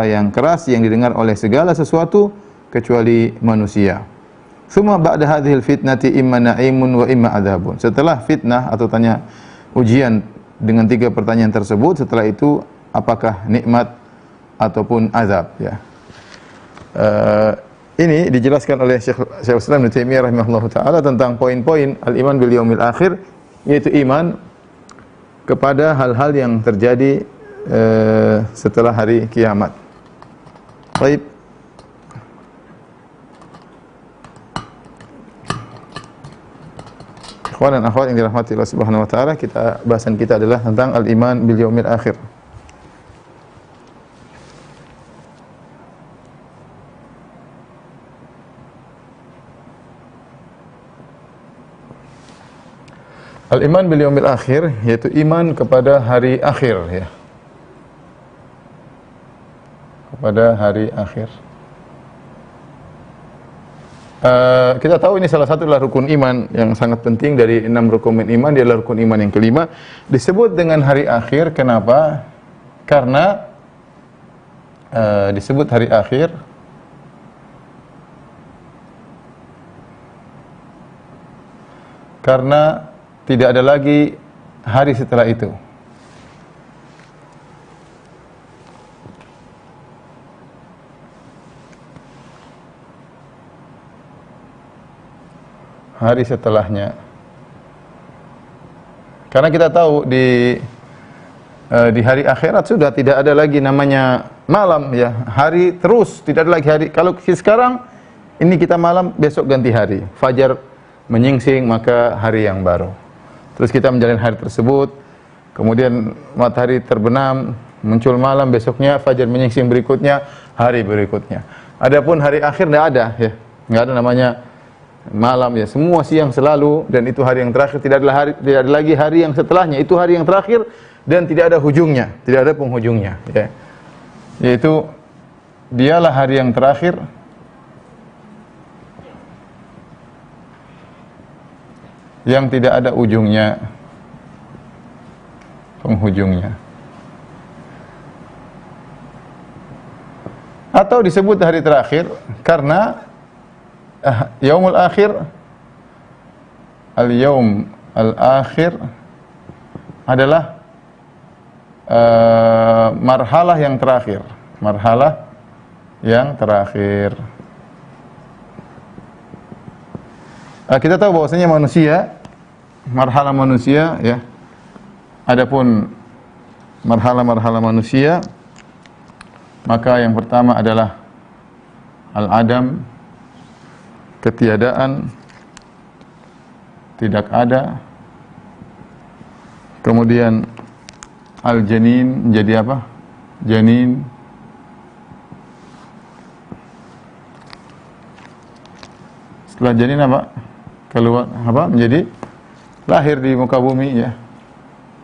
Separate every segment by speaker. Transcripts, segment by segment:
Speaker 1: yang keras yang didengar oleh segala sesuatu kecuali manusia. Tsumma ba'da hadhil fitnati imma na'imun wa imma adzabun. Setelah fitnah atau tanya ujian dengan 3 pertanyaan tersebut, setelah itu apakah nikmat ataupun azab, ya. Ini dijelaskan oleh Syekh Islam Ibnu Taimiyah rahimahullahu taala tentang poin-poin al-iman bil yaumil akhir, yaitu iman kepada hal-hal yang terjadi setelah hari kiamat. Baik. Ikhwan dan akhwat yang dirahmati Allah Subhanahu wa taala, bahasan kita adalah tentang al-iman bil yaumil akhir. Al-iman bil yaumil akhir yaitu iman kepada hari akhir, ya. Kepada hari akhir. Kita tahu ini salah satu adalah rukun iman yang sangat penting dari 6 rukun iman. Dia adalah rukun iman yang kelima. Disebut dengan hari akhir, kenapa? Karena disebut hari akhir karena tidak ada lagi hari setelah itu. Hari setelahnya. Karena kita tahu di hari akhirat sudah tidak ada lagi namanya malam, ya. Hari terus, tidak ada lagi hari. Kalau sekarang ini kita malam, besok ganti hari. Fajar menyingsing, maka hari yang baru. Terus kita menjalani hari tersebut, kemudian matahari terbenam, muncul malam, besoknya fajar menyingsing, berikutnya hari berikutnya. Adapun hari akhir tidak ada, ya. Enggak ada namanya malam, ya. Semua siang selalu, dan itu hari yang terakhir. Tidak ada lagi hari yang setelahnya. Itu hari yang terakhir dan tidak ada hujungnya, tidak ada penghujungnya, ya. Yaitu dialah hari yang terakhir yang tidak ada ujungnya, penghujungnya. Atau disebut hari terakhir karena yaumul akhir, al-yaum al-akhir adalah marhalah yang terakhir, marhalah yang terakhir. Kita tahu bahwasanya manusia, marhalah manusia, ya. Adapun marhalah-marhalah manusia, maka yang pertama adalah al-adam, ketiadaan, tidak ada. Kemudian al-janin, menjadi apa? Janin. Setelah janin apa? Keluar apa? Menjadi lahir di muka bumi, ya.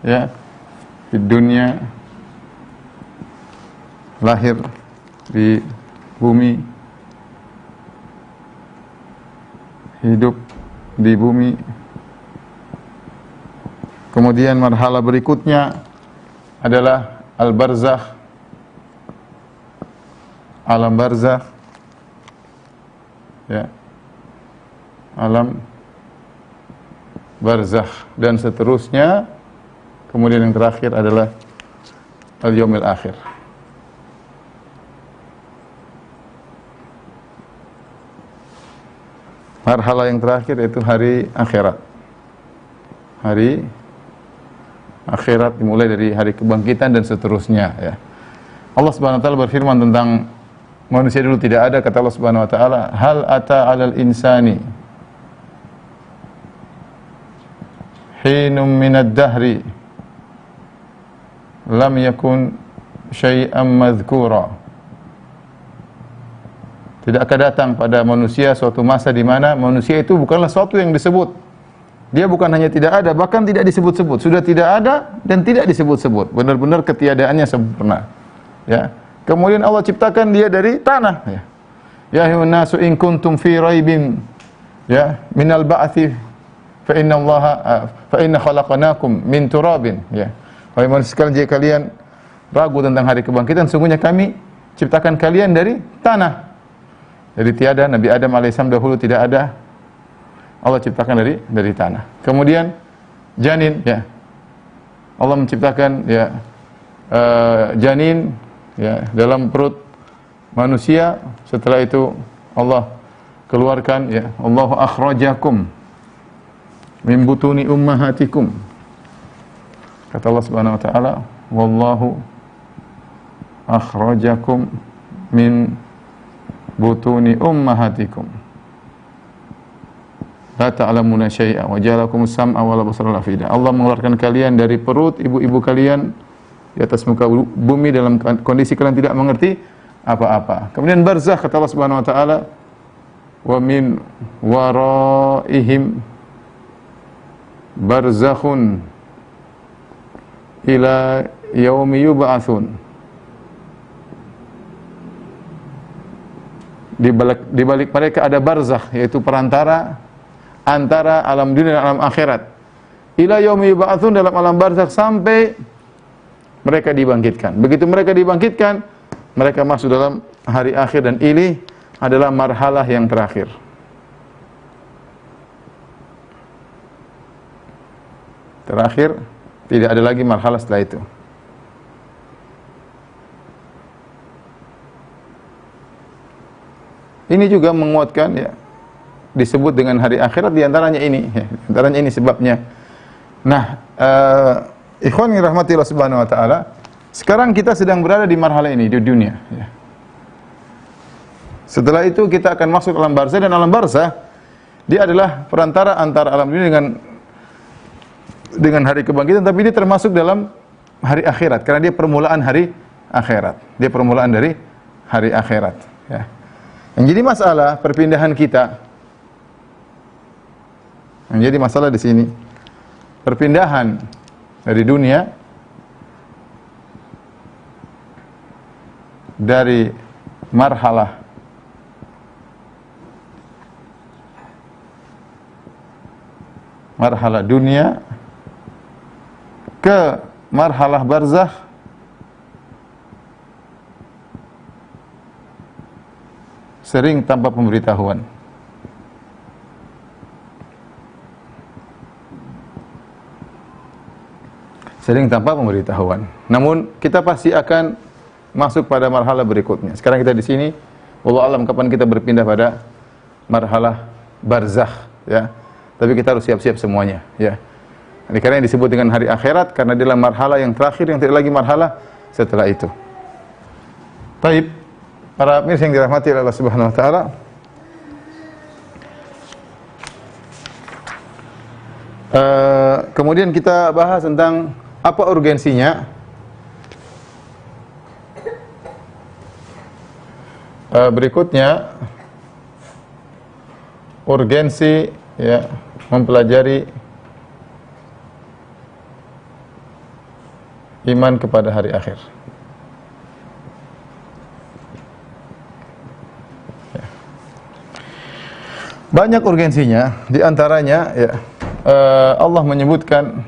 Speaker 1: Ya. Di dunia, lahir di bumi, hidup di bumi. Kemudian marhalah berikutnya adalah al-barzakh, alam barzakh, ya. Alam barzakh dan seterusnya. Kemudian yang terakhir adalah al-yaumil akhir. Marhalah yang terakhir yaitu hari akhirat. Hari akhirat dimulai dari hari kebangkitan dan seterusnya, ya. Allah Subhanahu wa taala berfirman tentang manusia dulu tidak ada, kata Allah Subhanahu wa taala, hal ata 'alal insani hinum minad dahri lam yakun syai'an madhkura. Tidakkah datang pada manusia suatu masa di mana manusia itu bukanlah suatu yang disebut. Dia bukan hanya tidak ada, bahkan tidak disebut-sebut. Sudah tidak ada dan tidak disebut-sebut. Benar-benar ketiadaannya sempurna, ya. Kemudian Allah ciptakan dia dari tanah, ya. Ya ayyuhan nasu in kuntum fi raibin, ya, minal ba'tsi fa inna khalaqnakum min turabin, ya. Wahai manusia sekalian, jika kalian ragu tentang hari kebangkitan, sungguhnya kami ciptakan kalian dari tanah. Jadi tiada, Nabi Adam alaihissalam dahulu tidak ada. Allah ciptakan dari tanah. Kemudian janin, ya. Allah menciptakan ya janin ya dalam perut manusia. Setelah itu Allah keluarkan ya, Allahu akhrajakum min butuni ummahatikum. Kata Allah Subhanahu wa taala, wallahu akhrajakum min butuni ummahatikum la ta'lamuna syai'a wa ja'alakum sam'a wal absara wal afida. Allah mengeluarkan kalian dari perut ibu-ibu kalian di atas muka bumi dalam kondisi kalian tidak mengerti apa-apa. Kemudian barzakh, kata Allah Subhanahu wa taala, wa min waraihim barzakhun ila yaumi yub'atsun. Di balik mereka ada barzakh, yaitu perantara antara alam dunia dan alam akhirat. Ila yaumi yub'atsun, dalam alam barzakh sampai mereka dibangkitkan. Begitu mereka dibangkitkan, mereka masuk dalam hari akhir, dan ini adalah marhalah yang terakhir. Terakhir, tidak ada lagi marhalah setelah itu. Ini juga menguatkan ya, disebut dengan hari akhirat, diantaranya ini ya, diantaranya ini sebabnya. Nah, ikhwan yang rahmati Allah Subhanahu wa taala, sekarang kita sedang berada di marhalah ini di dunia ya. Setelah itu kita akan masuk alam barzah, dan alam barzah dia adalah perantara antara alam dunia dengan hari kebangkitan, tapi dia termasuk dalam hari akhirat karena dia permulaan hari akhirat. Dia permulaan dari hari akhirat ya. Yang jadi masalah perpindahan kita. Yang jadi masalah di sini perpindahan dari dunia dari marhalah dunia ke marhalah barzakh sering tanpa pemberitahuan. Sering tanpa pemberitahuan. Namun kita pasti akan masuk pada marhalah berikutnya. Sekarang kita di sini, wallahu alam kapan kita berpindah pada marhalah barzakh ya. Tapi kita harus siap-siap semuanya ya. Ini karena yang disebut dengan hari akhirat karena dia adalah marhalah yang terakhir, yang tidak lagi marhalah setelah itu. Taib, para mirsa yang dirahmati Allah Subhanahu wa taala. Kemudian kita bahas tentang apa urgensinya berikutnya, urgensi ya mempelajari iman kepada hari akhir. Banyak urgensinya, di antaranya ya Allah menyebutkan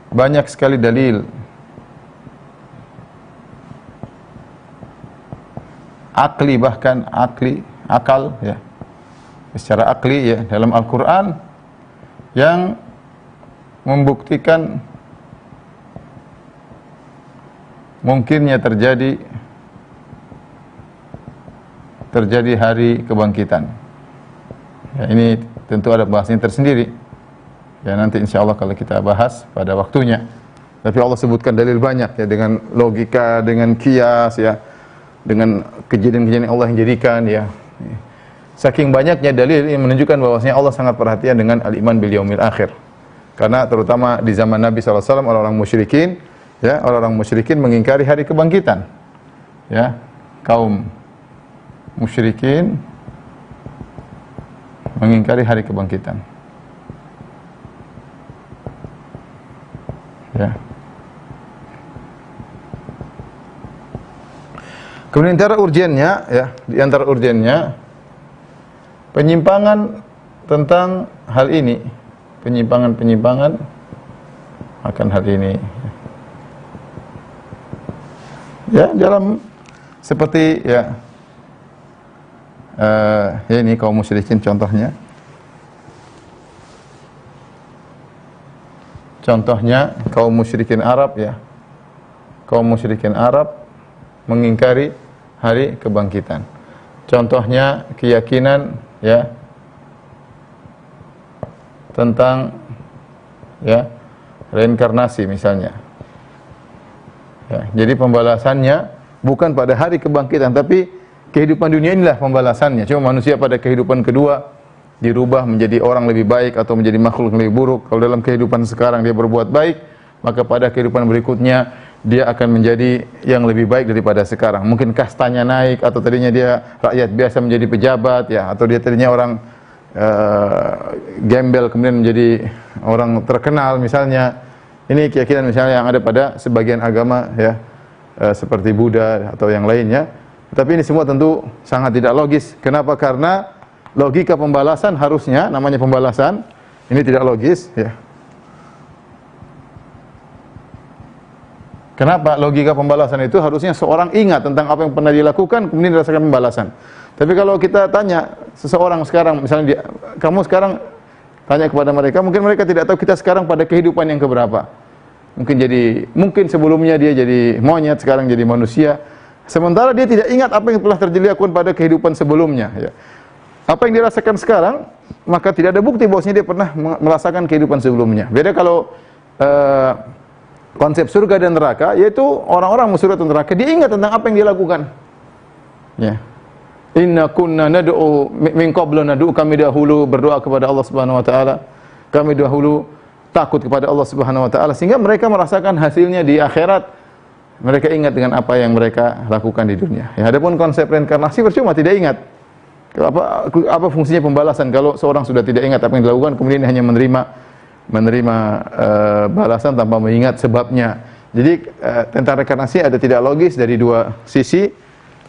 Speaker 1: banyak sekali dalil akli, bahkan akal ya, secara akli ya, dalam Al-Quran yang membuktikan mungkinnya terjadi hari kebangkitan. Ya, ini tentu ada bahasnya tersendiri. Ya, nanti insya Allah kalau kita bahas pada waktunya. Tapi Allah sebutkan dalil banyak ya, dengan logika, dengan kias ya, dengan kejadian-kejadian Allah yang jadikan ya. Saking banyaknya dalil yang menunjukkan bahwasanya Allah sangat perhatian dengan al-iman bil yaumil akhir. Karena terutama di zaman Nabi SAW, orang-orang musyrikin ya, orang-orang musyrikin mengingkari hari kebangkitan. Ya, kaum musyrikin mengingkari hari kebangkitan. Ya. Kemudian antara urgennya ya, di antara urgennya penyimpangan tentang hal ini, penyimpangan akan hal ini. Ya, dalam seperti ya ini kaum musyrikin contohnya. Contohnya kaum musyrikin Arab ya. Kaum musyrikin Arab mengingkari hari kebangkitan. Contohnya keyakinan ya tentang ya reinkarnasi misalnya. Ya, jadi pembalasannya bukan pada hari kebangkitan, tapi kehidupan dunia inilah pembalasannya. Cuma manusia pada kehidupan kedua dirubah menjadi orang lebih baik atau menjadi makhluk lebih buruk. Kalau dalam kehidupan sekarang dia berbuat baik, maka pada kehidupan berikutnya dia akan menjadi yang lebih baik daripada sekarang. Mungkin kastanya naik, atau tadinya dia rakyat biasa menjadi pejabat ya, atau dia tadinya orang gembel kemudian menjadi orang terkenal misalnya. Ini keyakinan misalnya yang ada pada sebagian agama ya, seperti Buddha atau yang lainnya. Tapi ini semua tentu sangat tidak logis. Kenapa? Karena logika pembalasan harusnya, namanya pembalasan, ini tidak logis ya. Kenapa? Logika pembalasan itu harusnya seorang ingat tentang apa yang pernah dilakukan kemudian dirasakan pembalasan. Tapi kalau kita tanya seseorang sekarang, misalnya kamu sekarang tanya kepada mereka, mungkin mereka tidak tahu kita sekarang pada kehidupan yang keberapa. Mungkin sebelumnya dia jadi monyet, sekarang jadi manusia. Sementara dia tidak ingat apa yang telah terjadi pada kehidupan sebelumnya. Ya. Apa yang dirasakan sekarang, maka tidak ada bukti bahwasanya dia pernah merasakan kehidupan sebelumnya. Beda kalau konsep surga dan neraka, yaitu orang-orang masuk surga dan neraka, dia ingat tentang apa yang dia lakukan. Ya. Inna kunna nad'u min qablu nad'u, kami dahulu berdoa kepada Allah Subhanahu wa taala. Kami dahulu takut kepada Allah Subhanahu wa taala sehingga mereka merasakan hasilnya di akhirat. Mereka ingat dengan apa yang mereka lakukan di dunia. Ya, adapun konsep reinkarnasi percuma tidak ingat. Apa fungsinya pembalasan kalau seorang sudah tidak ingat apa yang dilakukan kemudian hanya menerima balasan tanpa mengingat sebabnya. Jadi tentang reinkarnasi ada tidak logis dari dua sisi.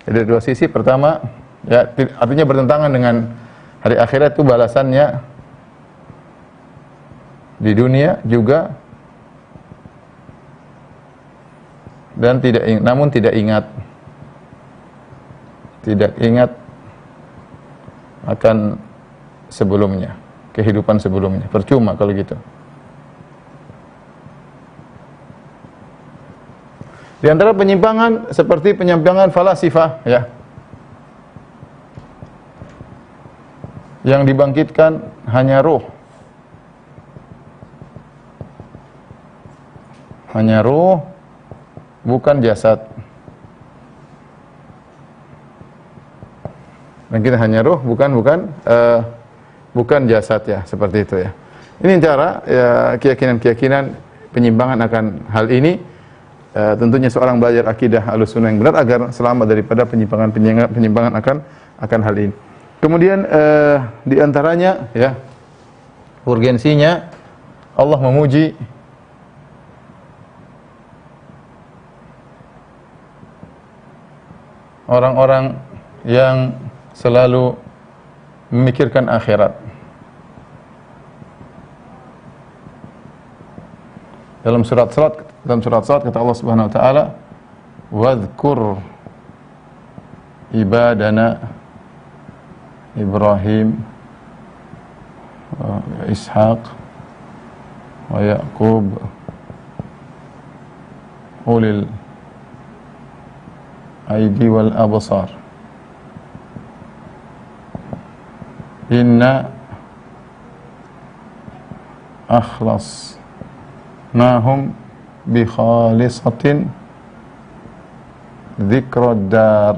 Speaker 1: Dari dua sisi. Pertama, ya artinya bertentangan dengan hari akhirat, itu balasannya di dunia juga, dan namun tidak ingat akan sebelumnya, kehidupan sebelumnya. Percuma kalau gitu. Di antara penyimpangan seperti penyimpangan falasifah ya, yang dibangkitkan hanya ruh. Hanya ruh, bukan jasad. Dan kita hanya ruh, bukan jasad ya, seperti itu ya. Ini cara ya, keyakinan penyimpangan akan hal ini. Tentunya seorang belajar akidah Ahlussunnah yang benar agar selamat daripada penyimpangan akan hal ini. Kemudian di antaranya ya, urgensinya Allah memuji orang-orang yang selalu memikirkan akhirat. Dalam surat Salat kata Allah Subhanahu wa taala, "Wadhkur ibadana Ibrahim wa Ishaq wa Yaqub ulil aidi wal absar inna akhlasnahum bi khalisatin dzikrad dar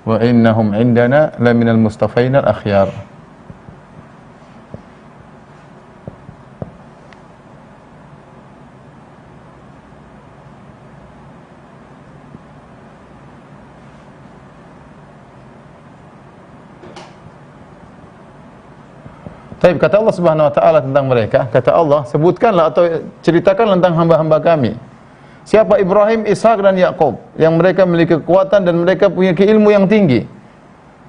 Speaker 1: wa innahum indana laminal mustafainal akhyar." Baik, kata Allah Subhanahu wa taala tentang mereka, kata Allah, sebutkanlah atau ceritakanlah tentang hamba-hamba kami. Siapa Ibrahim, Ishak dan Yakub, yang mereka memiliki kekuatan dan mereka punya ilmu yang tinggi.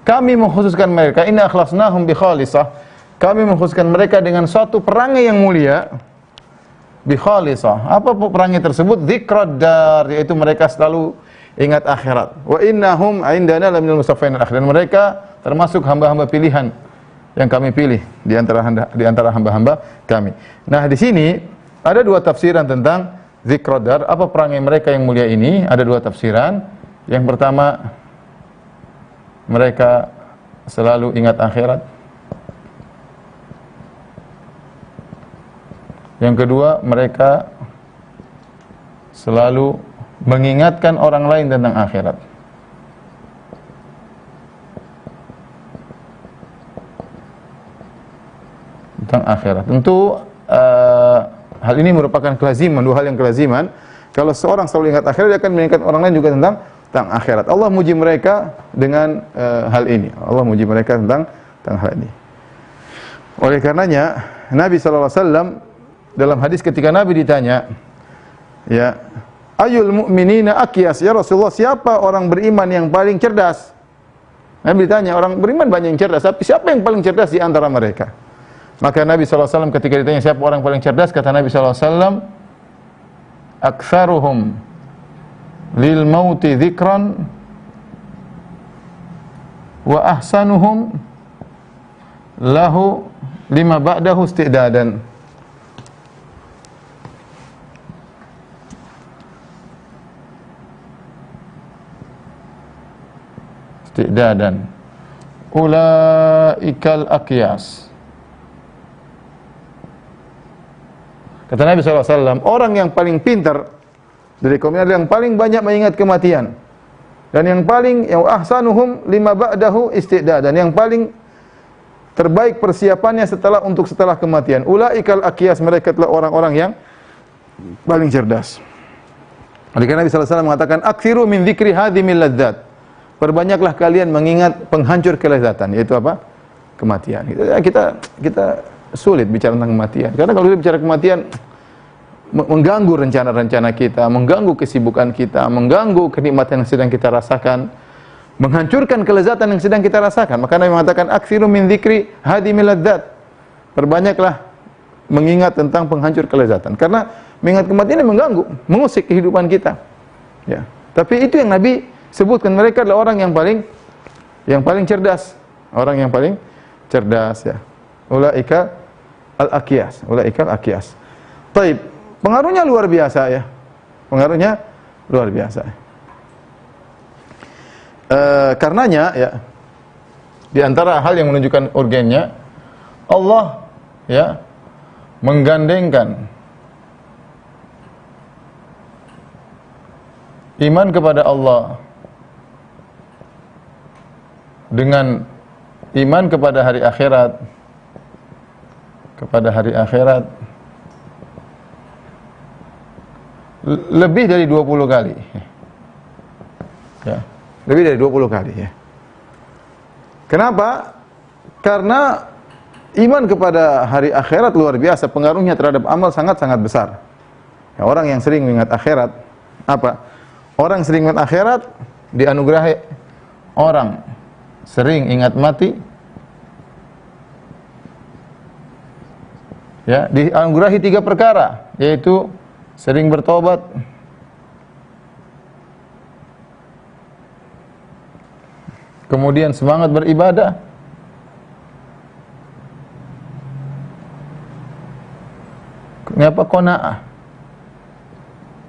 Speaker 1: Kami mengkhususkan mereka, inna akhlasnahum bi khalisah. Kami mengkhususkan mereka dengan suatu perangai yang mulia. bi khalisah. Apa perangai tersebut? Dzikrad dar, yaitu mereka selalu ingat akhirat. Wa innahum 'indana laminal mustafainal akhir. Dan mereka termasuk hamba-hamba pilihan yang kami pilih di antara hamba-hamba kami. Nah, di sini ada dua tafsiran tentang dzikrad dar. Apa perangai mereka yang mulia ini? Ada dua tafsiran. Yang pertama, mereka selalu ingat akhirat. Yang kedua, mereka selalu mengingatkan orang lain tentang akhirat. Tentang akhirat. Tentu hal ini merupakan kelaziman, dua hal yang kelaziman. Kalau seorang selalu ingat akhirat, dia akan mengingatkan orang lain juga tentang akhirat. Allah muji mereka dengan hal ini. Allah muji mereka tentang hal ini. Oleh karenanya, Nabi sallallahu alaihi wasallam dalam hadis ketika Nabi ditanya, ya, ayul mu'minina akyas, ya Rasulullah, siapa orang beriman yang paling cerdas? Nabi ditanya, orang beriman banyak yang cerdas, tapi siapa yang paling cerdas di antara mereka? Maka Nabi sallallahu alaihi wasallam ketika ditanya siapa orang paling cerdas, kata Nabi sallallahu alaihi wasallam, aktsaruhum lil mauti dzikran wa ahsanuhum lahu lima ba'dahu istidadan. Istidadan. Ulaikal aqyas. Kata Nabi SAW, orang yang paling pintar dari kaumnya adalah yang paling banyak mengingat kematian. Dan yang ahsanuhum lima ba'dahu istidadan, yang paling terbaik persiapannya setelah kematian. Ulaikal aqyas, mereka adalah orang-orang yang paling cerdas. Oleh karena Nabi SAW mengatakan, aksiru min dzikri hadhimil ladzat. Perbanyaklah kalian mengingat penghancur kelezatan, yaitu apa? Kematian. Kita sulit bicara tentang kematian. Karena kalau kita bicara kematian, mengganggu rencana-rencana kita, mengganggu kesibukan kita, mengganggu kenikmatan yang sedang kita rasakan, menghancurkan kelezatan yang sedang kita rasakan. Maka Nabi mengatakan, aksiru min dzikri hadhimil ladzat. Perbanyaklah mengingat tentang penghancur kelezatan. Karena mengingat kematian ini mengganggu, mengusik kehidupan kita. Ya. Tapi itu yang Nabi sebutkan, mereka adalah orang yang paling cerdas, orang yang paling cerdas, ya. Ulaika al-aqyas, ulaika al-aqyas. Baik, pengaruhnya luar biasa, ya. Pengaruhnya luar biasa. Karenanya, ya, di antara hal yang menunjukkan urgennya, Allah, ya, menggandengkan iman kepada Allah dengan iman kepada hari akhirat, lebih dari 20 kali. Ya, lebih dari 20 kali, ya. Kenapa? Karena iman kepada hari akhirat luar biasa, pengaruhnya terhadap amal sangat-sangat besar. Ya, orang yang sering mengingat akhirat, apa? Orang sering ingat akhirat dianugerahi, orang sering ingat mati, ya, dianugerahi 3 perkara, yaitu sering bertobat, kemudian semangat beribadah, qanaah.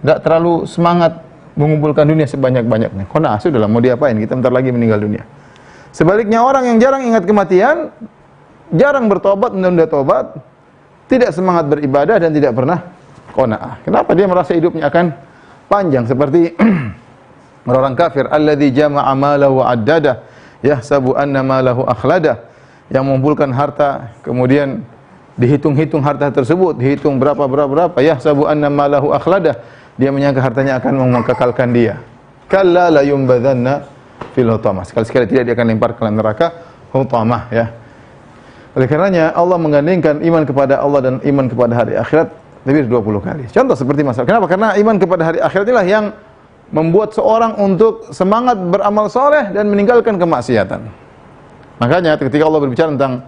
Speaker 1: Tidak terlalu semangat mengumpulkan dunia sebanyak-banyaknya. Qanaah, sudahlah, mau diapain, kita bentar lagi meninggal dunia. Sebaliknya orang yang jarang ingat kematian, jarang bertobat, menunda tobat, tidak semangat beribadah dan tidak pernah qanaah. Kenapa? Dia merasa hidupnya akan panjang, seperti orang kafir, alladzi jama'a malahu wa addada yahsabu anna malahu akhlada, yang mengumpulkan harta kemudian dihitung-hitung harta tersebut, dihitung berapa, yahsabu anna malahu akhlada, dia menyangka hartanya akan mengekalkan dia. Kalla la yumbadzanna fil hutamah, sekali-sekali tidak dia akan lempar ke neraka hutamah, ya. Oleh karenanya Allah menggandengkan iman kepada Allah dan iman kepada hari akhirat lebih dari 20 kali. Contoh seperti masalah. Kenapa? Karena iman kepada hari akhirat inilah yang membuat seorang untuk semangat beramal soleh dan meninggalkan kemaksiatan. Makanya ketika Allah berbicara tentang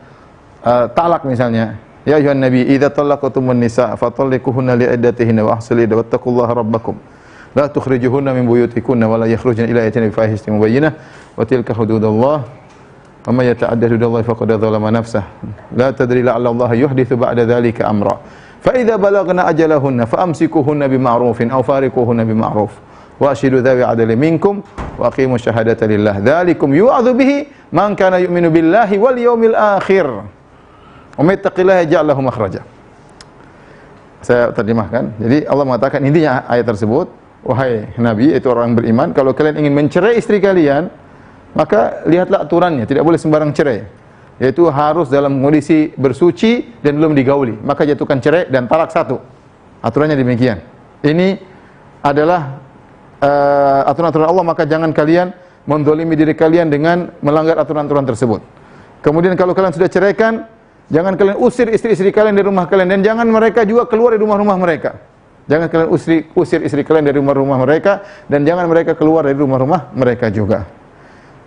Speaker 1: talak misalnya, Ya ayuhan nabi, idza talaqtumun nisa fatalliquhunna li'iddatihinna wa ahsul iddah wattaqullaha rabbakum. La tukhrijuhunna min buyutikunna wa la yakhrujna illa yatina bi fahishatin mubayyinah wa tilka hududullah. Wa may yata'adda hududallahi faqad dzalama nafsah. La tadri la'alla Allah yuhditsu ba'da dzalika amra. Fa idza balagna ajalahunna fa amsikuhunna bima'rufin aw fariquhunna bima'ruf. Wa ashidu dzawi 'adli minkum wa aqimu syahadata lillah. Dzalikum yu'adzu bihi man kana yu'minu billahi wal yawmil akhir. Wa may yattaqillaha yaj'al lahu makhraja. Saya terjemahkan. Jadi Allah mengatakan intinya ayat tersebut, wahai Nabi, itu orang beriman, kalau kalian ingin mencerai istri kalian, maka lihatlah aturannya, tidak boleh sembarang cerai. Yaitu harus dalam kondisi bersuci dan belum digauli. Maka jatuhkan cerai dan talak satu. Aturannya demikian. Ini adalah aturan-aturan Allah, maka jangan kalian menzalimi diri kalian dengan melanggar aturan-aturan tersebut. Kemudian kalau kalian sudah ceraikan, jangan kalian usir istri-istri kalian dari rumah kalian, dan jangan mereka juga keluar dari rumah-rumah mereka. Jangan kalian usir istri kalian dari rumah-rumah mereka, dan jangan mereka keluar dari rumah-rumah mereka juga.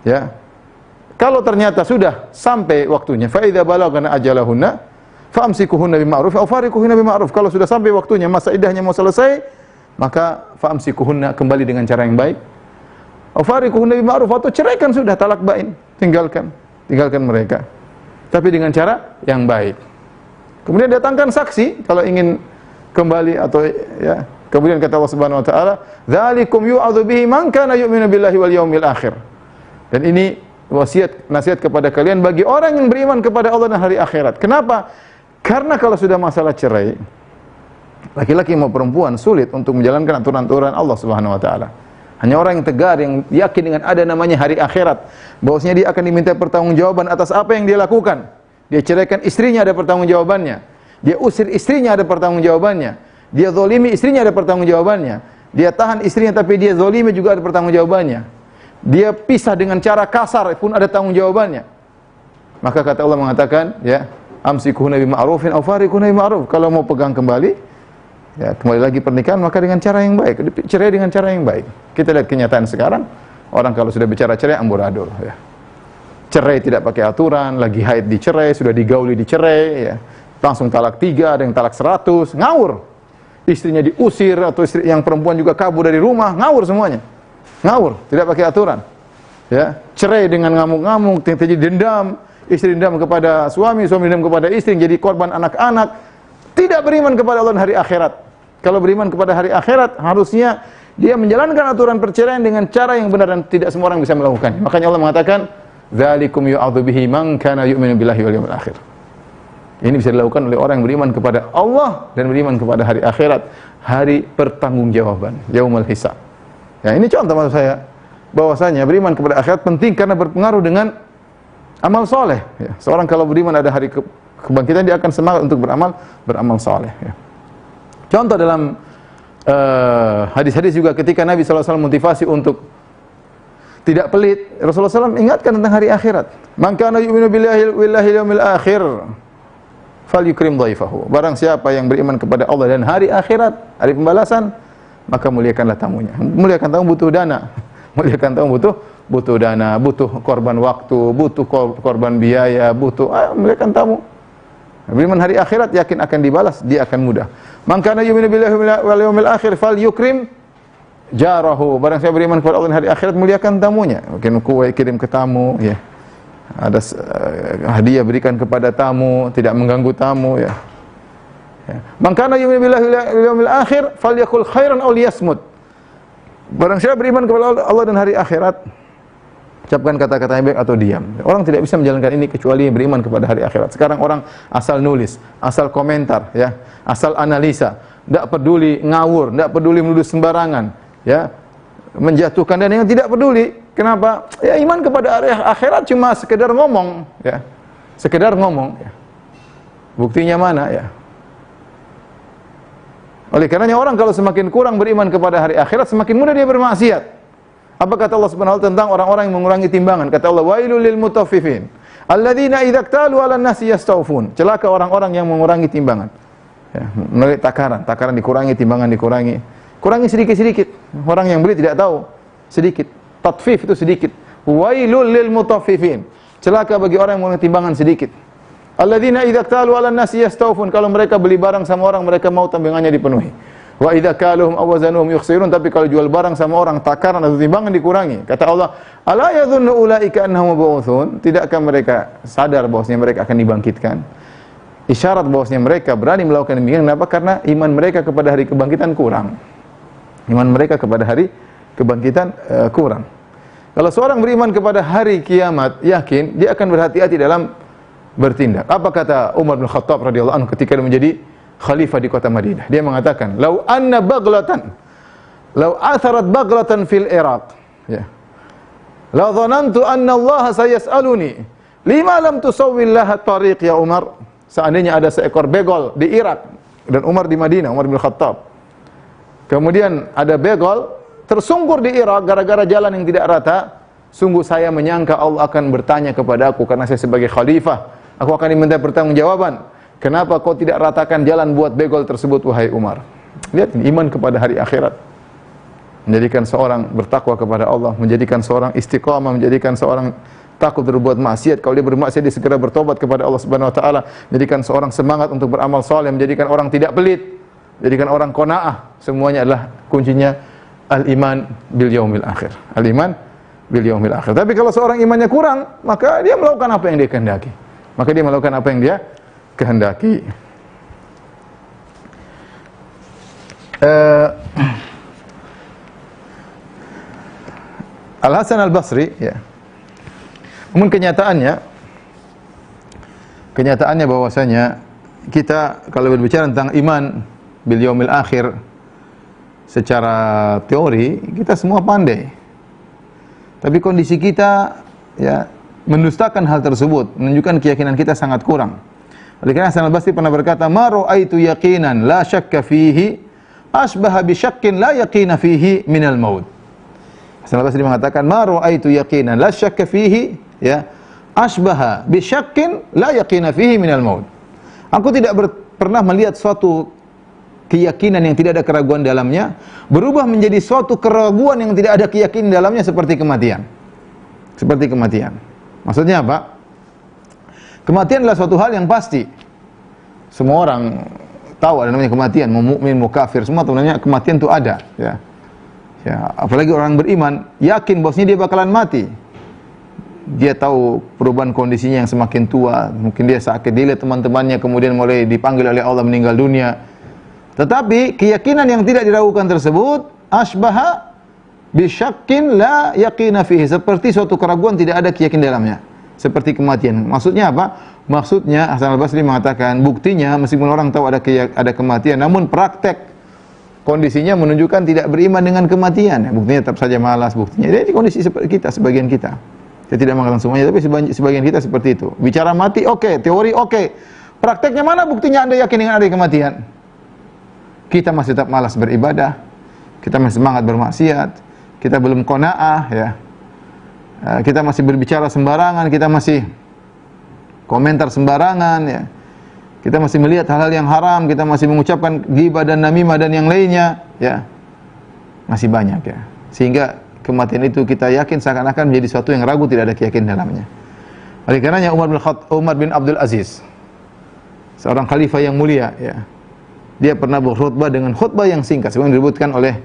Speaker 1: Ya. Kalau ternyata sudah sampai waktunya, fa idza balagna ajalahunna famsikuhunna bima'ruf aw fariquhunna bima'ruf. Kalau sudah sampai waktunya, masa iddahnya mau selesai, maka famsikuhunna, kembali dengan cara yang baik. Aw fariquhunna bima'ruf, atau ceraikan sudah, talak bain, tinggalkan mereka. Tapi dengan cara yang baik. Kemudian datangkan saksi kalau ingin kembali atau ya. Kemudian kata Allah Subhanahu wa taala, "Dzalikum yu'adzu bihi man kana yu'minu billahi wal yawmil akhir." Dan ini nasihat kepada kalian bagi orang yang beriman kepada Allah dan hari akhirat. Kenapa? Karena kalau sudah masalah cerai, laki-laki mau perempuan sulit untuk menjalankan aturan-aturan Allah Subhanahu wa taala. Hanya orang yang tegar, yang yakin dengan ada namanya hari akhirat, bahwasanya dia akan diminta pertanggungjawaban atas apa yang dia lakukan. Dia ceraikan istrinya, ada pertanggungjawabannya. Dia usir istrinya, ada pertanggungjawabannya. Dia zalimi istrinya, ada pertanggungjawabannya. Dia tahan istrinya tapi dia zalimi, juga ada pertanggungjawabannya. Dia pisah dengan cara kasar pun ada tanggung-jawabannya. Maka kata Allah mengatakan, ya, amsikuhunna bima'rufin aw fariquhunna bima'ruf. Kalau mau pegang kembali, ya, kembali lagi pernikahan, maka dengan cara yang baik, cerai dengan cara yang baik. Kita lihat kenyataan sekarang, orang kalau sudah bicara cerai amburadul, ya. Cerai tidak pakai aturan, lagi haid dicerai, sudah digauli dicerai, ya. Langsung talak 3, ada yang talak 100, ngawur. Istrinya diusir, atau istri yang perempuan juga kabur dari rumah, ngawur semuanya. Ngawur, tidak pakai aturan. Ya, cerai dengan ngamuk-ngamuk, terjadi dendam, istri dendam kepada suami, suami dendam kepada istri, jadi korban anak-anak. Tidak beriman kepada Allah dan hari akhirat. Kalau beriman kepada hari akhirat, harusnya dia menjalankan aturan perceraian dengan cara yang benar, dan tidak semua orang bisa melakukannya. Makanya Allah mengatakan, "Dzalikum yu'adzu bihi man kana yu'minu billahi wal yawmil akhir." Ini bisa dilakukan oleh orang yang beriman kepada Allah dan beriman kepada hari akhirat, hari pertanggungjawaban, yaumul hisab. Ya, ini contoh maksud saya, bahwasanya beriman kepada akhirat penting karena berpengaruh dengan amal soleh. Ya, seorang kalau beriman ada hari kebangkitan, dia akan semangat untuk beramal soleh. Ya. Contoh dalam hadis-hadis juga ketika Nabi SAW motivasi untuk tidak pelit, Rasulullah SAW ingatkan tentang hari akhirat. Man kana yu'minu billahi wal yawmil akhir falyukrim dhaifahu. Barang siapa yang beriman kepada Allah dan hari akhirat, hari pembalasan, maka muliakanlah tamunya. Muliakan tamu butuh dana. Muliakan tamu butuh dana, butuh korban waktu, butuh korban biaya, muliakan tamu. Beriman hari akhirat, yakin akan dibalas, dia akan mudah. Man kana yu'minu billahi wal yawmil akhir falyukrim jarahu. Barang siapa beriman kepada Allah dan hari akhirat, muliakan tamunya. Mungkin kue kirim ke tamu, ya. Ada hadiah berikan kepada tamu, tidak mengganggu tamu, ya. Man kana yu'minu billahi wal yawmil akhir falyakul khairan aw liyasmut. Barang siapa beriman kepada Allah dan hari akhirat, ucapkan kata-kata yang baik atau diam. Orang tidak bisa menjalankan ini kecuali beriman kepada hari akhirat. Sekarang orang asal nulis, asal komentar, ya, asal analisa, tidak peduli ngawur, tidak peduli menuduh sembarangan, ya, menjatuhkan, dan yang tidak peduli. Kenapa? Ya, iman kepada hari akhirat cuma sekedar ngomong, ya, sekedar ngomong. Ya. Buktinya mana, ya? Oleh karenanya orang kalau semakin kurang beriman kepada hari akhirat, semakin mudah dia bermaksiat. Apa kata Allah Subhanahu wa taala tentang orang-orang yang mengurangi timbangan? Kata Allah, "Wailul lil mutaffifin, alladzina idza iktalu 'alan nasi yastawfun." Celaka orang-orang yang mengurangi timbangan. Ya, menarik takaran dikurangi, timbangan dikurangi. Kurangi sedikit-sedikit. Orang yang beli tidak tahu, sedikit. Tatfif itu sedikit. Wailul lil mutaffifin. Celaka bagi orang yang mengurangi timbangan sedikit. Alladzina idza iktalu 'alan nasi yastawfun, kalau mereka beli barang sama orang mereka mau timbangannya dipenuhi. Wa idza kaluhum aw wazanuhum yukhsirun, tapi kalau jual barang sama orang takaran atau timbangan dikurangi. Kata Allah, ala yadhunnu ulaika annahum mab'utsun, tidakkah mereka sadar bahwasanya mereka akan dibangkitkan? Isyarat bahwasanya mereka berani melakukan demikian. Kenapa? Karena iman mereka kepada hari kebangkitan kurang. Iman mereka kepada hari kebangkitan kurang. Kalau seorang beriman kepada hari kiamat, yakin dia akan berhati-hati dalam bertindak. Apa kata Umar bin Khattab radhiyallahu anhu ketika dia menjadi khalifah di kota Madinah? Dia mengatakan, "Lau anna baghlatan, lau atharat baghlatan fil Iraq, ya. La dhanantu anna Allah sayas'aluni, lima lam tusawwil laha tariq ya Umar." Seandainya ada seekor begol di Irak dan Umar di Madinah, Umar bin Khattab. Kemudian ada begol tersungkur di Irak gara-gara jalan yang tidak rata, sungguh saya menyangka Allah akan bertanya kepada aku karena saya sebagai khalifah, aku akan diminta pertanggungjawaban. Kenapa kau tidak ratakan jalan buat begol tersebut, wahai Umar? Lihat ini, iman kepada hari akhirat. Menjadikan seorang bertakwa kepada Allah, menjadikan seorang istiqamah, menjadikan seorang takut berbuat maksiat. Kalau dia bermaksiat, dia segera bertobat kepada Allah Subhanahu wa taala. Menjadikan seorang semangat untuk beramal saleh, menjadikan orang tidak pelit, menjadikan orang qanaah. Semuanya adalah kuncinya al-iman bil yaumil akhir. Al-iman bil yaumil akhir. Tapi kalau seorang imannya kurang, maka dia melakukan apa yang dia kehendaki. Maka dia melakukan apa yang dia kehendaki. Al-Hasan Al-Basri, ya. Namun kenyataannya bahwasanya kita kalau berbicara tentang iman bil yaumil akhir secara teori kita semua pandai. Tapi kondisi kita ya mendustakan hal tersebut, menunjukkan keyakinan kita sangat kurang. Oleh karena Hasan Al-Basri pernah berkata, "Ma ra'aitu yaqinan la syakka fihi asbaha bi syakkin la yaqina fihi minal maut." Hasan Al-Basri mengatakan, "Ma ra'aitu yaqinan la syakka fihi ya asbaha bi syakkin la yaqina fihi minal maut." Aku tidak pernah melihat suatu keyakinan yang tidak ada keraguan dalamnya berubah menjadi suatu keraguan yang tidak ada keyakinan dalamnya seperti kematian. Seperti kematian. Maksudnya apa? Kematian adalah suatu hal yang pasti. Semua orang tahu ada namanya kematian, mau mukmin, mau kafir, semua tahu namanya kematian itu ada, ya. Ya, apalagi orang beriman yakin bahwasanya dia bakalan mati. Dia tahu perubahan kondisinya yang semakin tua, mungkin dia sakit, dia lihat teman-temannya kemudian mulai dipanggil oleh Allah meninggal dunia. Tetapi keyakinan yang tidak diragukan tersebut asbaha bisyakkin la yaqina fihi, seperti suatu keraguan tidak ada keyakinan dalamnya, seperti kematian. Maksudnya apa? Maksudnya Hasan Al-Basri mengatakan buktinya meskipun orang tahu ada kematian, namun praktek kondisinya menunjukkan tidak beriman dengan kematian. Buktinya tetap saja malas, buktinya. Jadi kondisi seperti kita, sebagian kita. Saya tidak mengatakan semuanya, tapi sebagian kita seperti itu. Bicara mati oke, teori oke. Prakteknya mana buktinya Anda yakin dengan ada kematian? Kita masih tetap malas beribadah, kita masih semangat bermaksiat, kita belum qanaah, ya. Kita masih berbicara sembarangan, kita masih komentar sembarangan, ya. Kita masih melihat hal-hal yang haram, kita masih mengucapkan ghibah dan namimah dan yang lainnya, ya. Masih banyak, ya. Sehingga kematian itu kita yakin seakan-akan menjadi sesuatu yang ragu, tidak ada keyakinan dalamnya. Oleh karenanya Umar bin Abdul Aziz, seorang khalifah yang mulia, ya. Dia pernah berkhutbah dengan khutbah yang singkat, sebagaimana disebutkan oleh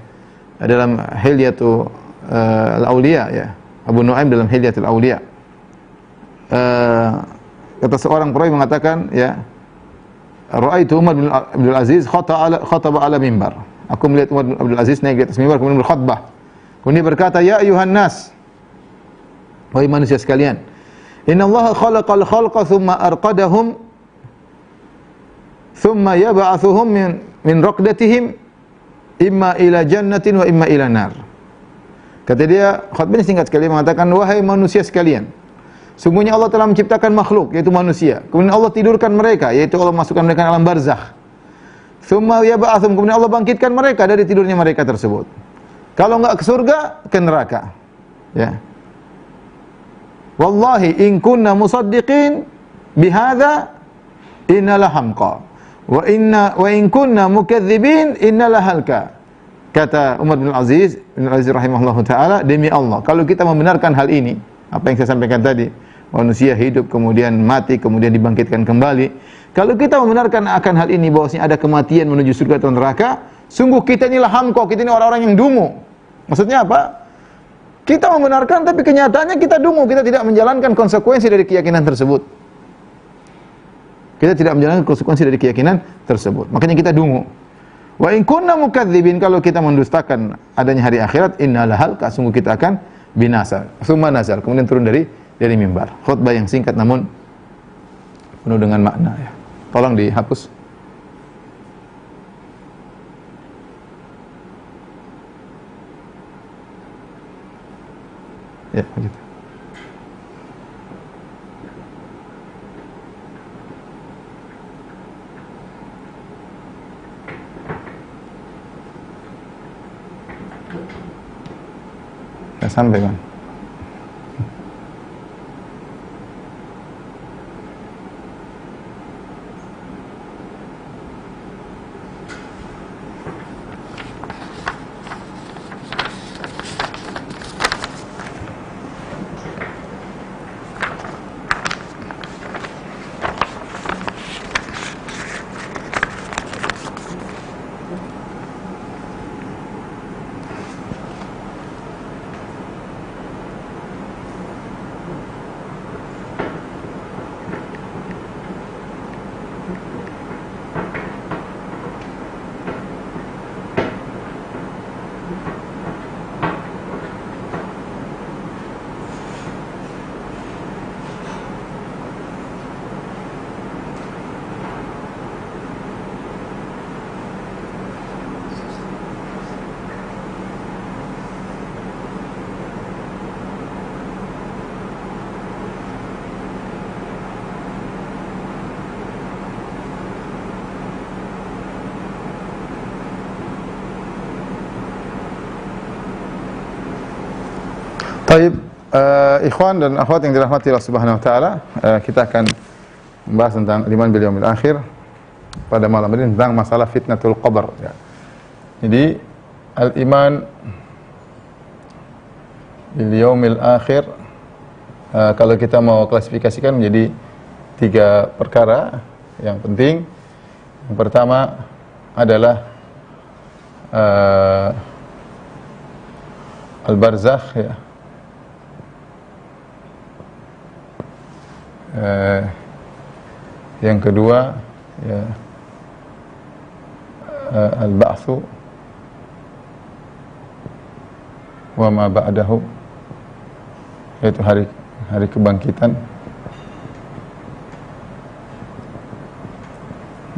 Speaker 1: dalam Hilyatul Auliya, ya. Abu Nuaim dalam Hilyatul Auliya. Kata seorang perawi mengatakan, ya, ra'aitu Umar bin Abdul Aziz khataba ala mimbar. Aku melihat Umar bin Abdul Aziz naik di atas mimbar kemudian berkhutbah. Kemudian berkata, "Ya ayuhan nas, wahai manusia sekalian, innallaha khalaqal khalqa thumma arqadahum thumma yab'athuhum min raqdatihim imma ila jannatin wa imma ila nar." Kata dia, khutbahnya singkat sekali, mengatakan, "Wahai manusia sekalian, sungguhnya Allah telah menciptakan makhluk, yaitu manusia. Kemudian Allah tidurkan mereka, yaitu Allah masukkan mereka alam barzakh. Thumma yab'athum, kemudian Allah bangkitkan mereka dari tidurnya mereka tersebut. Kalau enggak ke surga, ke neraka." Ya. "Wallahi in kunna musaddiqin bihadza innalah hamqa. Wa in kunna mukadzibin innalah halka." Kata Umar bin Aziz rahimahullahu taala, "Demi Allah, kalau kita membenarkan hal ini, apa yang saya sampaikan tadi, manusia hidup kemudian mati kemudian dibangkitkan kembali. Kalau kita membenarkan akan hal ini bahwasanya ada kematian menuju surga atau neraka, sungguh kita inilah hamko, kita ini orang-orang yang dungu. Maksudnya apa? Kita membenarkan tapi kenyataannya kita dungu, kita tidak menjalankan konsekuensi dari keyakinan tersebut. Kita tidak menjalankan konsekuensi dari keyakinan tersebut. Makanya kita dungu. Wa in kunna mukadzibin, kalau kita mendustakan adanya hari akhirat, innal halqa, sungguh kita akan binasa. Summa nazal, kemudian turun dari mimbar. Khutbah yang singkat namun penuh dengan makna ya. Tolong dihapus. Ya, begitu. Ya, sampai kan. Baik, ikhwan dan akhwat yang dirahmati Allah Subhanahu wa taala, kita akan membahas tentang iman bil yaumil akhir pada malam ini, tentang masalah fitnatul qabr ya. Jadi al-iman bil yaumil akhir, kalau kita mau klasifikasikan menjadi 3 perkara yang penting. Yang pertama adalah al-barzakh ya. Yang kedua ya, al-ba'tsu wa ma ba'dahu, yaitu hari kebangkitan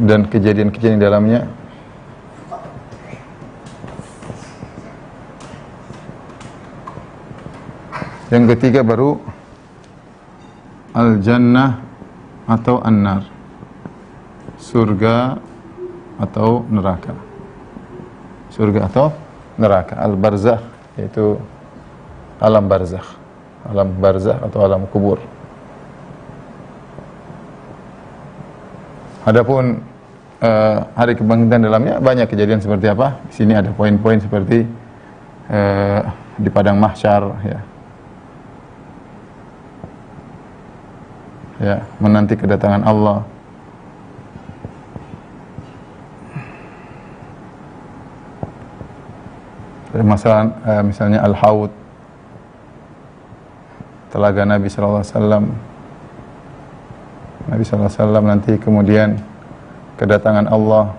Speaker 1: dan kejadian-kejadian di dalamnya. Yang ketiga baru al-jannah atau an-nar, surga atau neraka. Surga atau neraka. Al-barzakh yaitu alam barzakh. Alam barzakh atau alam kubur. Adapun hari kebangkitan dalamnya banyak kejadian seperti apa? Di sini ada poin-poin seperti di padang mahsyar ya. Ya, menanti kedatangan Allah. Masalah misalnya al-haud, telaga Nabi sallallahu alaihi wasallam. Nabi sallallahu alaihi wasallam nanti kemudian kedatangan Allah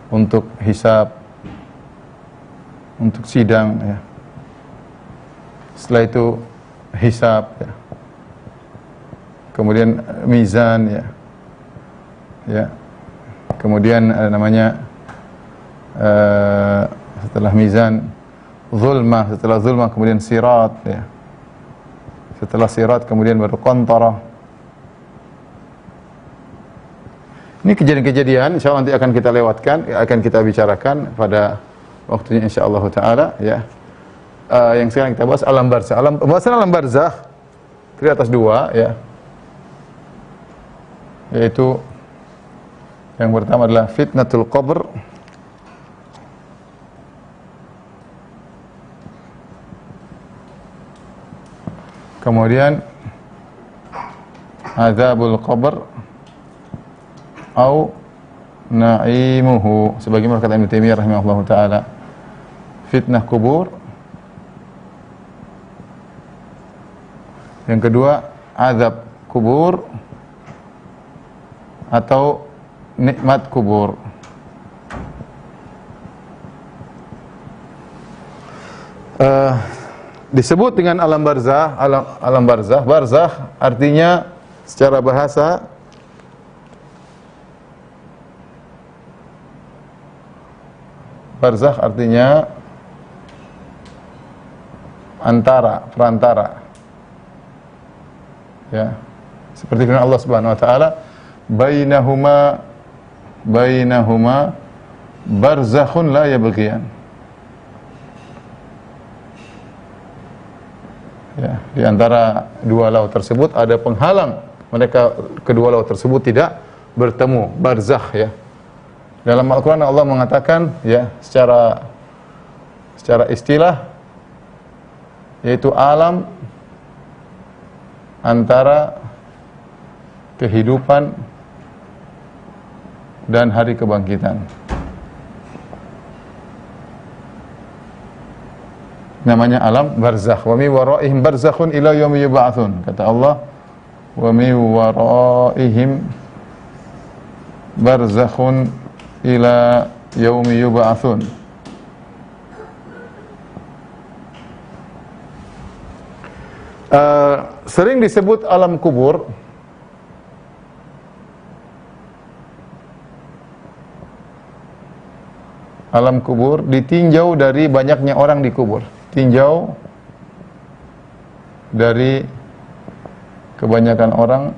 Speaker 1: untuk hisab, untuk sidang ya. Setelah itu hisab ya. Kemudian mizan ya. Ya. Kemudian namanya setelah mizan zulmah, setelah zulmah kemudian sirat ya. Setelah sirat kemudian baru qantarah. Ini kejadian-kejadian insyaallah nanti akan kita lewatkan, akan kita bicarakan pada waktunya insyaallah taala ya. Yang sekarang kita bahas alam barzakh. Bahasan alam barzakh terdiri atas 2 ya. Yaitu yang pertama adalah fitnatul qabr. Kemudian azabul qabr au na'imuhu, sebagaimana kata Ibnu Taimiyah rahimahullahu taala, fitnah kubur. Yang kedua, azab kubur atau nikmat kubur. Disebut dengan alam barzakh, alam barzakh. Barzakh artinya secara bahasa barzakh artinya antara, perantara. Ya. Seperti firman Allah Subhanahu wa taala, bainahuma barzakhun la yabghiyan. Ya, di antara dua laut tersebut ada penghalang, mereka kedua laut tersebut tidak bertemu, barzakh ya. Dalam Al-Qur'an Allah mengatakan ya secara istilah yaitu alam antara kehidupan dan hari kebangkitan. Namanya alam barzakh. Wa mi waraihim barzakhun ila yaumi yub'atsun. Kata Allah, wa mi waraihim barzakhun ila yaumi yub'atsun. Sering disebut alam kubur ditinjau dari banyaknya orang dikubur. Tinjau dari kebanyakan orang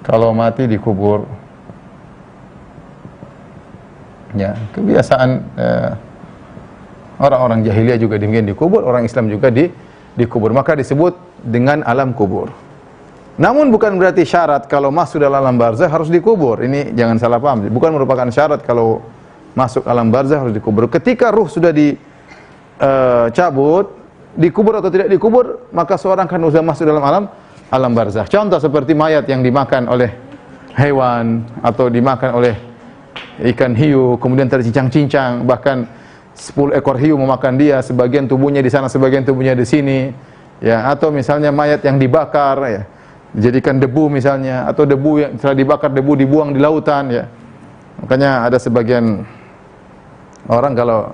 Speaker 1: kalau mati dikubur. Ya, kebiasaan orang-orang jahiliyah juga demikian dikubur, orang Islam juga dikubur. Maka disebut dengan alam kubur. Namun bukan berarti syarat kalau masuk dalam alam barzakh harus dikubur. Ini jangan salah paham. Bukan merupakan syarat kalau masuk alam barzakh harus dikubur. Ketika ruh sudah dicabut, dikubur atau tidak dikubur, maka seorang kan sudah masuk dalam alam barzakh. Contoh seperti mayat yang dimakan oleh hewan atau dimakan oleh ikan hiu, kemudian tercincang-cincang, bahkan 10 ekor hiu memakan dia, sebagian tubuhnya di sana, sebagian tubuhnya di sini. Ya, atau misalnya mayat yang dibakar ya, dijadikan debu misalnya, atau debu yang setelah dibakar debu dibuang di lautan ya. Makanya ada sebagian orang kalau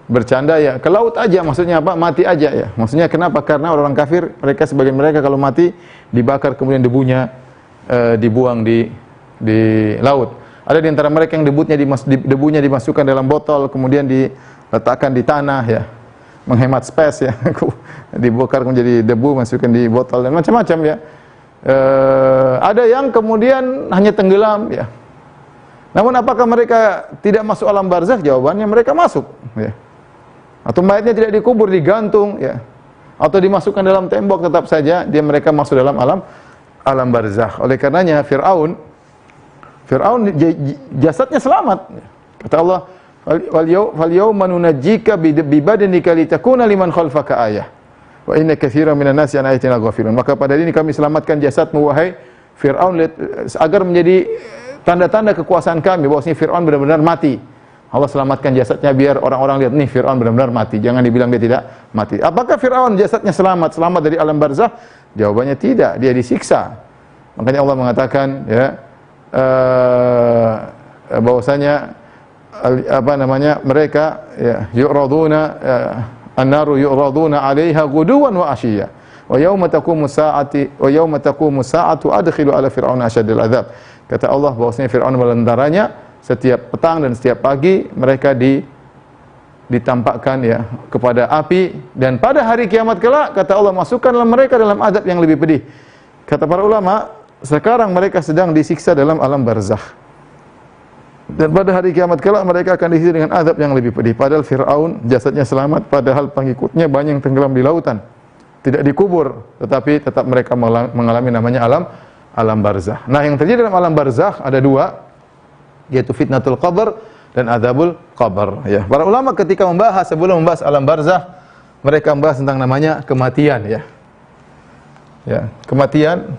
Speaker 1: bercanda ya ke laut aja, maksudnya apa? Mati aja ya. Maksudnya kenapa? Karena orang kafir sebagian mereka kalau mati dibakar kemudian debunya dibuang di laut. Ada di antara mereka yang debunya dimasukkan dalam botol kemudian diletakkan di tanah ya. Menghemat space ya. Dibakar menjadi debu, masukkan di botol dan macam-macam ya. Ada yang kemudian hanya tenggelam ya. Namun apakah mereka tidak masuk alam barzakh? Jawabannya mereka masuk ya. Atau mayatnya tidak dikubur, digantung ya. Atau dimasukkan dalam tembok, tetap saja mereka masuk dalam alam barzakh. Oleh karenanya Fir'aun jasadnya selamat. Kata Allah, "Fal yawma nunajjika bi badanika litakuna liman khalfaka ayah. Wa inna katsiran minan nasi an ayatina ghafilun." Maka pada hari ini kami selamatkan jasadmu wahai Fir'aun agar menjadi tanda-tanda kekuasaan kami bahwasanya Fir'aun benar-benar mati. Allah selamatkan jasadnya biar orang-orang lihat nih Fir'aun benar-benar mati. Jangan dibilang dia tidak mati. Apakah Fir'aun jasadnya selamat dari alam barzakh? Jawabannya tidak, dia disiksa. Makanya Allah mengatakan ya bahwasanya mereka ya yu'raduna an-naru yu'raduna 'alaiha ghuduwan wa 'ashiyya wa yauma taqumu sa'atu adkhilu ala fir'auna asyaddal adzab. Kata Allah bahwasanya Fir'aun melentaranya setiap petang dan setiap pagi mereka ditampakkan ya kepada api, dan pada hari kiamat kelak kata Allah masukkanlah mereka dalam azab yang lebih pedih. Kata para ulama, sekarang mereka sedang disiksa dalam alam barzakh. Dan pada hari kiamat kelak mereka akan disiksa dengan azab yang lebih pedih. Padahal Fir'aun jasadnya selamat, padahal pengikutnya banyak yang tenggelam di lautan. Tidak dikubur, tetapi tetap mereka mengalami namanya alam barzakh. Nah, yang terjadi dalam alam barzakh ada dua, yaitu fitnatul qabr dan azabul qabr ya. Para ulama ketika sebelum membahas alam barzakh, mereka membahas tentang namanya kematian, ya. Ya, kematian,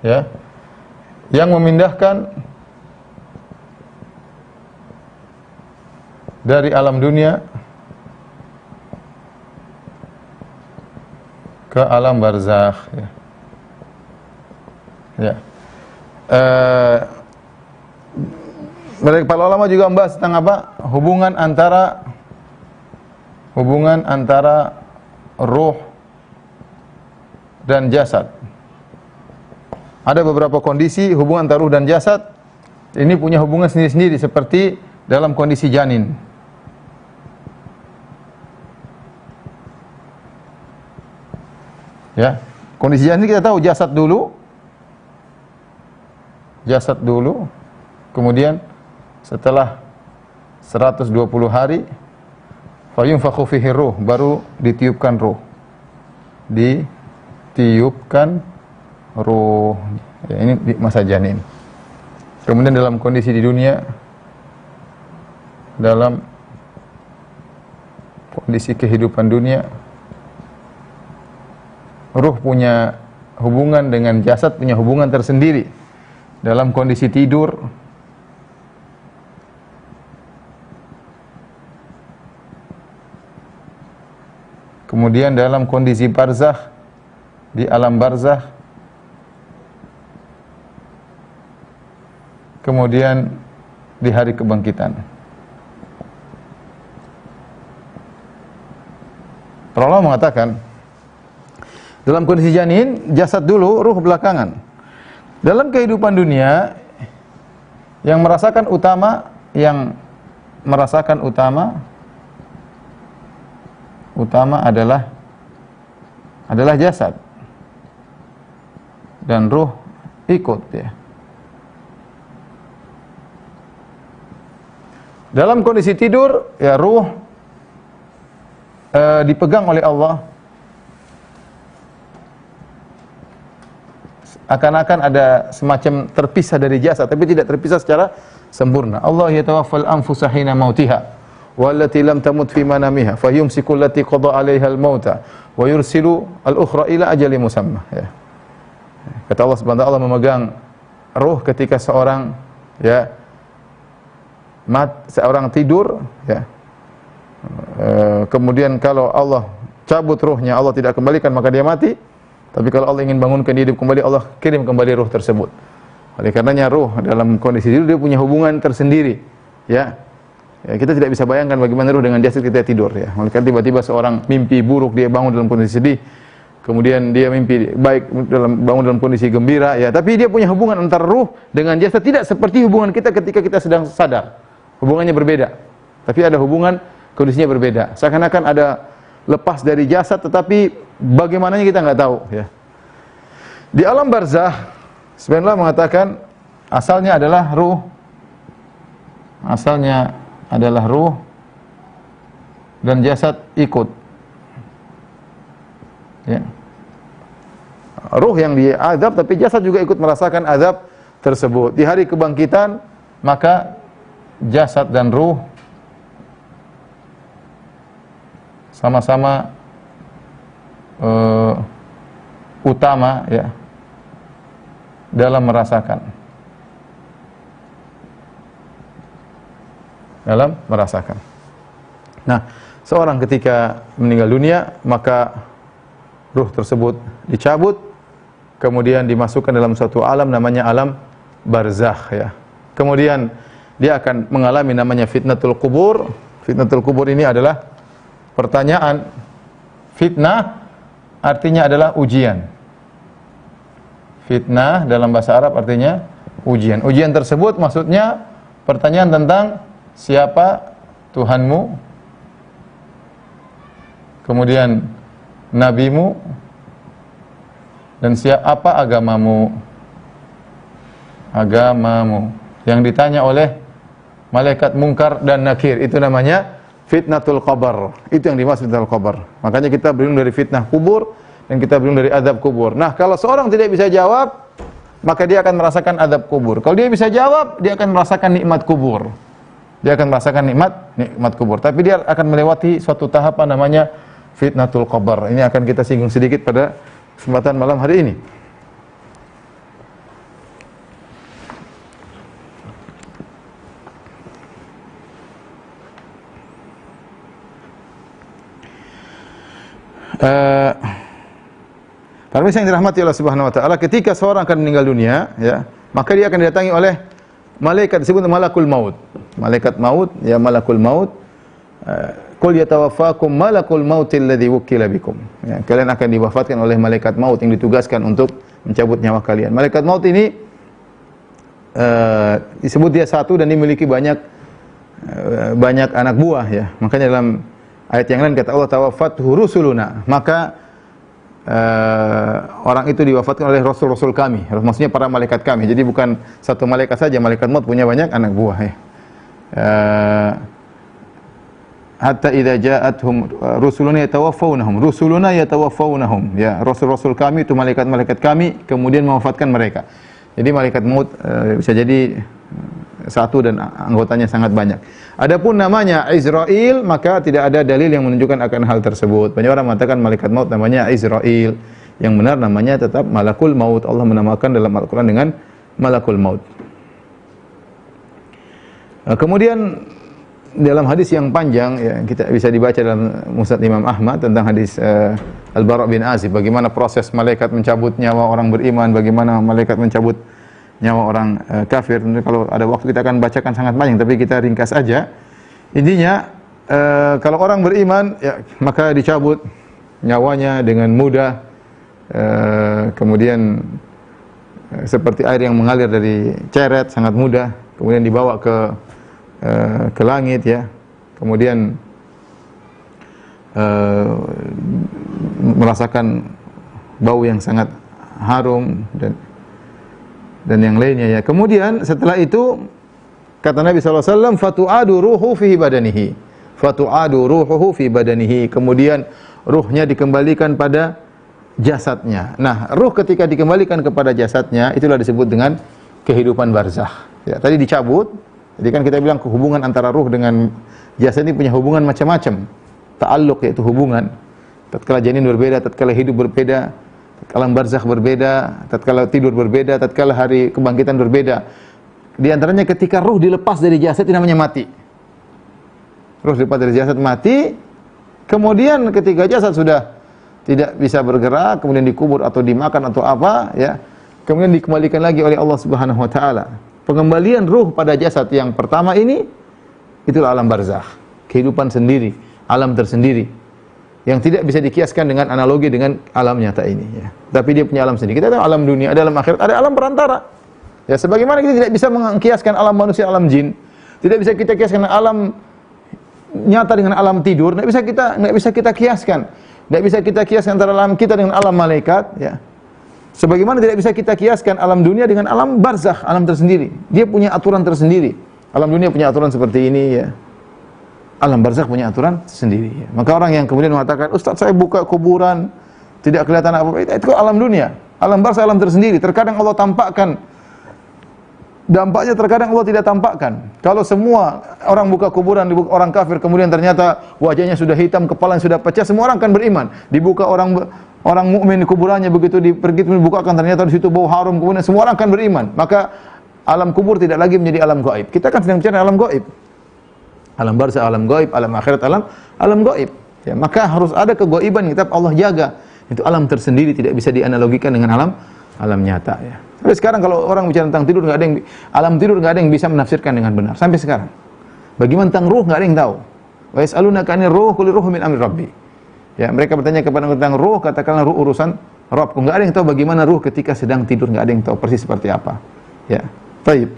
Speaker 1: ya, yang memindahkan dari alam dunia ke alam barzakh, ya. Ya. Mereka para ulama juga membahas tentang apa? Hubungan antara ruh dan jasad. Ada beberapa kondisi hubungan antara ruh dan jasad ini punya hubungan sendiri-sendiri, seperti dalam kondisi janin. Ya, kondisi janin kita tahu jasad dulu, kemudian setelah 120 hari fayunfakhu fihi ruh, baru ditiupkan ruh. Ya, ini di masa janin. Kemudian dalam kondisi di dunia, dalam kondisi kehidupan dunia, ruh punya hubungan dengan jasad, punya hubungan tersendiri. Dalam kondisi tidur, kemudian dalam kondisi barzakh, di alam barzakh, kemudian di hari kebangkitan. Para ulama mengatakan, dalam kondisi janin, jasad dulu, ruh belakangan. Dalam kehidupan dunia, yang merasakan utama adalah jasad, dan ruh ikut, ya. Dalam kondisi tidur, ya, ruh dipegang oleh Allah, akan-akan ada semacam terpisah dari jasad, tapi tidak terpisah secara sempurna. Allah yatawaffal anfusa hina mautiha wallati lam tamut fi manamiha fayumsiku allati qada 'alaiha al-mauta wa yursilu al-ukhra ila ajalin musamma, ya. Kata Allah Subhanahu wa ta'ala memegang ruh ketika seorang tidur, ya. Kemudian kalau Allah cabut ruhnya, Allah tidak kembalikan, maka dia mati. Tapi kalau Allah ingin bangunkan dia hidup kembali, Allah kirim kembali ruh tersebut. Oleh karenanya ruh dalam kondisi tidur dia punya hubungan tersendiri, ya. Kita tidak bisa bayangkan bagaimana ruh dengan jasad kita tidur, ya. Oleh karena tiba-tiba seorang mimpi buruk, dia bangun dalam kondisi sedih. Kemudian dia mimpi baik, bangun dalam kondisi gembira, ya. Tapi dia punya hubungan antara ruh dengan jasad tidak seperti hubungan kita ketika kita sedang sadar. Hubungannya berbeda. Tapi ada hubungan, kondisinya berbeda. Seakan-akan ada lepas dari jasad, tetapi bagaimananya kita nggak tahu, ya. Di alam barzakh, sebenarnya mengatakan asalnya adalah ruh dan jasad ikut, ya. Ruh yang diazab, tapi jasad juga ikut merasakan azab tersebut. Di hari kebangkitan, maka jasad dan ruh sama-sama utama, ya, dalam merasakan. Nah, seorang ketika meninggal dunia, maka ruh tersebut dicabut, kemudian dimasukkan dalam suatu alam namanya alam barzakh, ya. Kemudian dia akan mengalami namanya fitnatul kubur. Fitnatul kubur ini adalah pertanyaan. Fitnah artinya adalah ujian. Fitnah dalam bahasa Arab artinya ujian. Ujian tersebut maksudnya pertanyaan tentang siapa Tuhanmu, kemudian nabimu, dan apa agamamu. Yang ditanya oleh malaikat Munkar dan Nakir, itu namanya fitnatul qabr. Itu yang dimaksud fitnatul qabr. Makanya kita berlindung dari fitnah kubur dan kita berlindung dari azab kubur. Nah, kalau seorang tidak bisa jawab, maka dia akan merasakan azab kubur. Kalau dia bisa jawab, dia akan merasakan nikmat kubur. Dia akan merasakan nikmat kubur, tapi dia akan melewati suatu tahapan namanya fitnatul qabr. Ini akan kita singgung sedikit pada kesempatan malam hari ini. Para pemirsa yang dirahmati Allah Subhanahu wa taala, ketika seorang akan meninggal dunia, ya, maka dia akan didatangi oleh malaikat disebut malakul maut. Malaikat maut, ya malakul maut. Qul yatawaffakum malakul mautil ladzi wukila bikum. Ya, kalian akan diwafatkan oleh malaikat maut yang ditugaskan untuk mencabut nyawa kalian. Malaikat maut ini disebut dia satu dan dimiliki banyak anak buah, ya. Makanya dalam ayat yang lain kata Allah tawaffatu rusuluna, maka orang itu diwafatkan oleh rasul-rasul kami, maksudnya para malaikat kami. Jadi bukan satu malaikat saja, malaikat maut punya banyak anak buah, ya. Hatta idza ja'atuhum rusuluna yatawaffawnahum, ya, rasul-rasul kami itu malaikat-malaikat kami kemudian mewafatkan mereka. Jadi malaikat maut bisa jadi satu dan anggotanya sangat banyak. Adapun namanya Izrail, maka tidak ada dalil yang menunjukkan akan hal tersebut. Banyak orang mengatakan malaikat maut namanya Izrail. Yang benar namanya tetap malakul maut. Allah menamakan dalam Al-Quran dengan malakul maut. Kemudian dalam hadis yang panjang, ya, kita bisa dibaca dalam Musnad Imam Ahmad tentang hadis Al-Bara' bin Azib, bagaimana proses malaikat mencabut nyawa orang beriman, bagaimana malaikat mencabut nyawa orang kafir. Kalau ada waktu kita akan bacakan sangat banyak, tapi kita ringkas aja. Intinya kalau orang beriman, ya, maka dicabut nyawanya dengan mudah, kemudian seperti air yang mengalir dari ceret, sangat mudah, kemudian dibawa ke langit, ya, kemudian merasakan bau yang sangat harum dan yang lainnya, ya. Kemudian setelah itu kata Nabi SAW, fatu'adu ruhu fi badanihi, fatu'adu ruhuhu fi badanihi. Kemudian ruhnya dikembalikan pada jasadnya. Nah, ruh ketika dikembalikan kepada jasadnya, itulah disebut dengan kehidupan barzakh. Ya, tadi dicabut. Jadi kan kita bilang hubungan antara ruh dengan jasad ini punya hubungan macam-macam. Ta'alluq, yaitu hubungan. Tatkala janin berbeda, tatkala hidup berbeda, tatkala barzakh berbeda, tatkala tidur berbeda, tatkala hari kebangkitan berbeda. Di antaranya ketika ruh dilepas dari jasad, itu namanya mati. Ruh dilepas dari jasad mati. Kemudian ketika jasad sudah tidak bisa bergerak, kemudian dikubur atau dimakan atau apa, ya, kemudian dikembalikan lagi oleh Allah Subhanahu wa taala. Pengembalian ruh pada jasad yang pertama ini, itulah alam barzakh, kehidupan sendiri, alam tersendiri yang tidak bisa dikiaskan dengan analogi dengan alam nyata ini, ya. Tapi dia punya alam sendiri. Kita tahu alam dunia, ada alam akhirat, ada alam perantara. Ya, sebagaimana kita tidak bisa mengkiaskan alam manusia, alam jin, tidak bisa kita kiaskan alam nyata dengan alam tidur, tidak bisa kita kiaskan. Tidak bisa kita kiaskan antara alam kita dengan alam malaikat, ya. Sebagaimana tidak bisa kita kiaskan alam dunia dengan alam barzakh, alam tersendiri. Dia punya aturan tersendiri. Alam dunia punya aturan seperti ini, ya. Alam barzakh punya aturan sendiri, ya. Maka orang yang kemudian mengatakan, "Ustaz, saya buka kuburan, tidak kelihatan apa-apa." Itu alam dunia. Alam barzakh alam tersendiri. Terkadang Allah tampakkan dampaknya, terkadang Allah tidak tampakkan. Kalau semua orang buka kuburan, dibuka orang kafir, kemudian ternyata wajahnya sudah hitam, kepalanya sudah pecah, semua orang akan beriman. Dibuka orang mukmin di kuburannya, begitu pergi dibukakan, ternyata di situ bau harum, kemudian semua orang akan beriman. Maka alam kubur tidak lagi menjadi alam gaib. Kita kan sedang bicara alam gaib. Alam barzakh alam gaib, alam akhirat alam gaib. Ya, maka harus ada kegaiban yang tetap Allah jaga. Itu alam tersendiri, tidak bisa dianalogikan dengan alam nyata, ya. Sampai sekarang kalau orang bicara tentang tidur, alam tidur nggak ada yang bisa menafsirkan dengan benar. Sampai sekarang. Bagaimana tentang ruh, nggak ada yang tahu. Wa yas'alunaka 'anir ruh, qul ruhu min amri rabbi. Ya, mereka bertanya kepada tentang ruh, katakanlah ruh urusan Rabbku. Nggak ada yang tahu bagaimana ruh ketika sedang tidur, nggak ada yang tahu persis seperti apa. Ya, baik.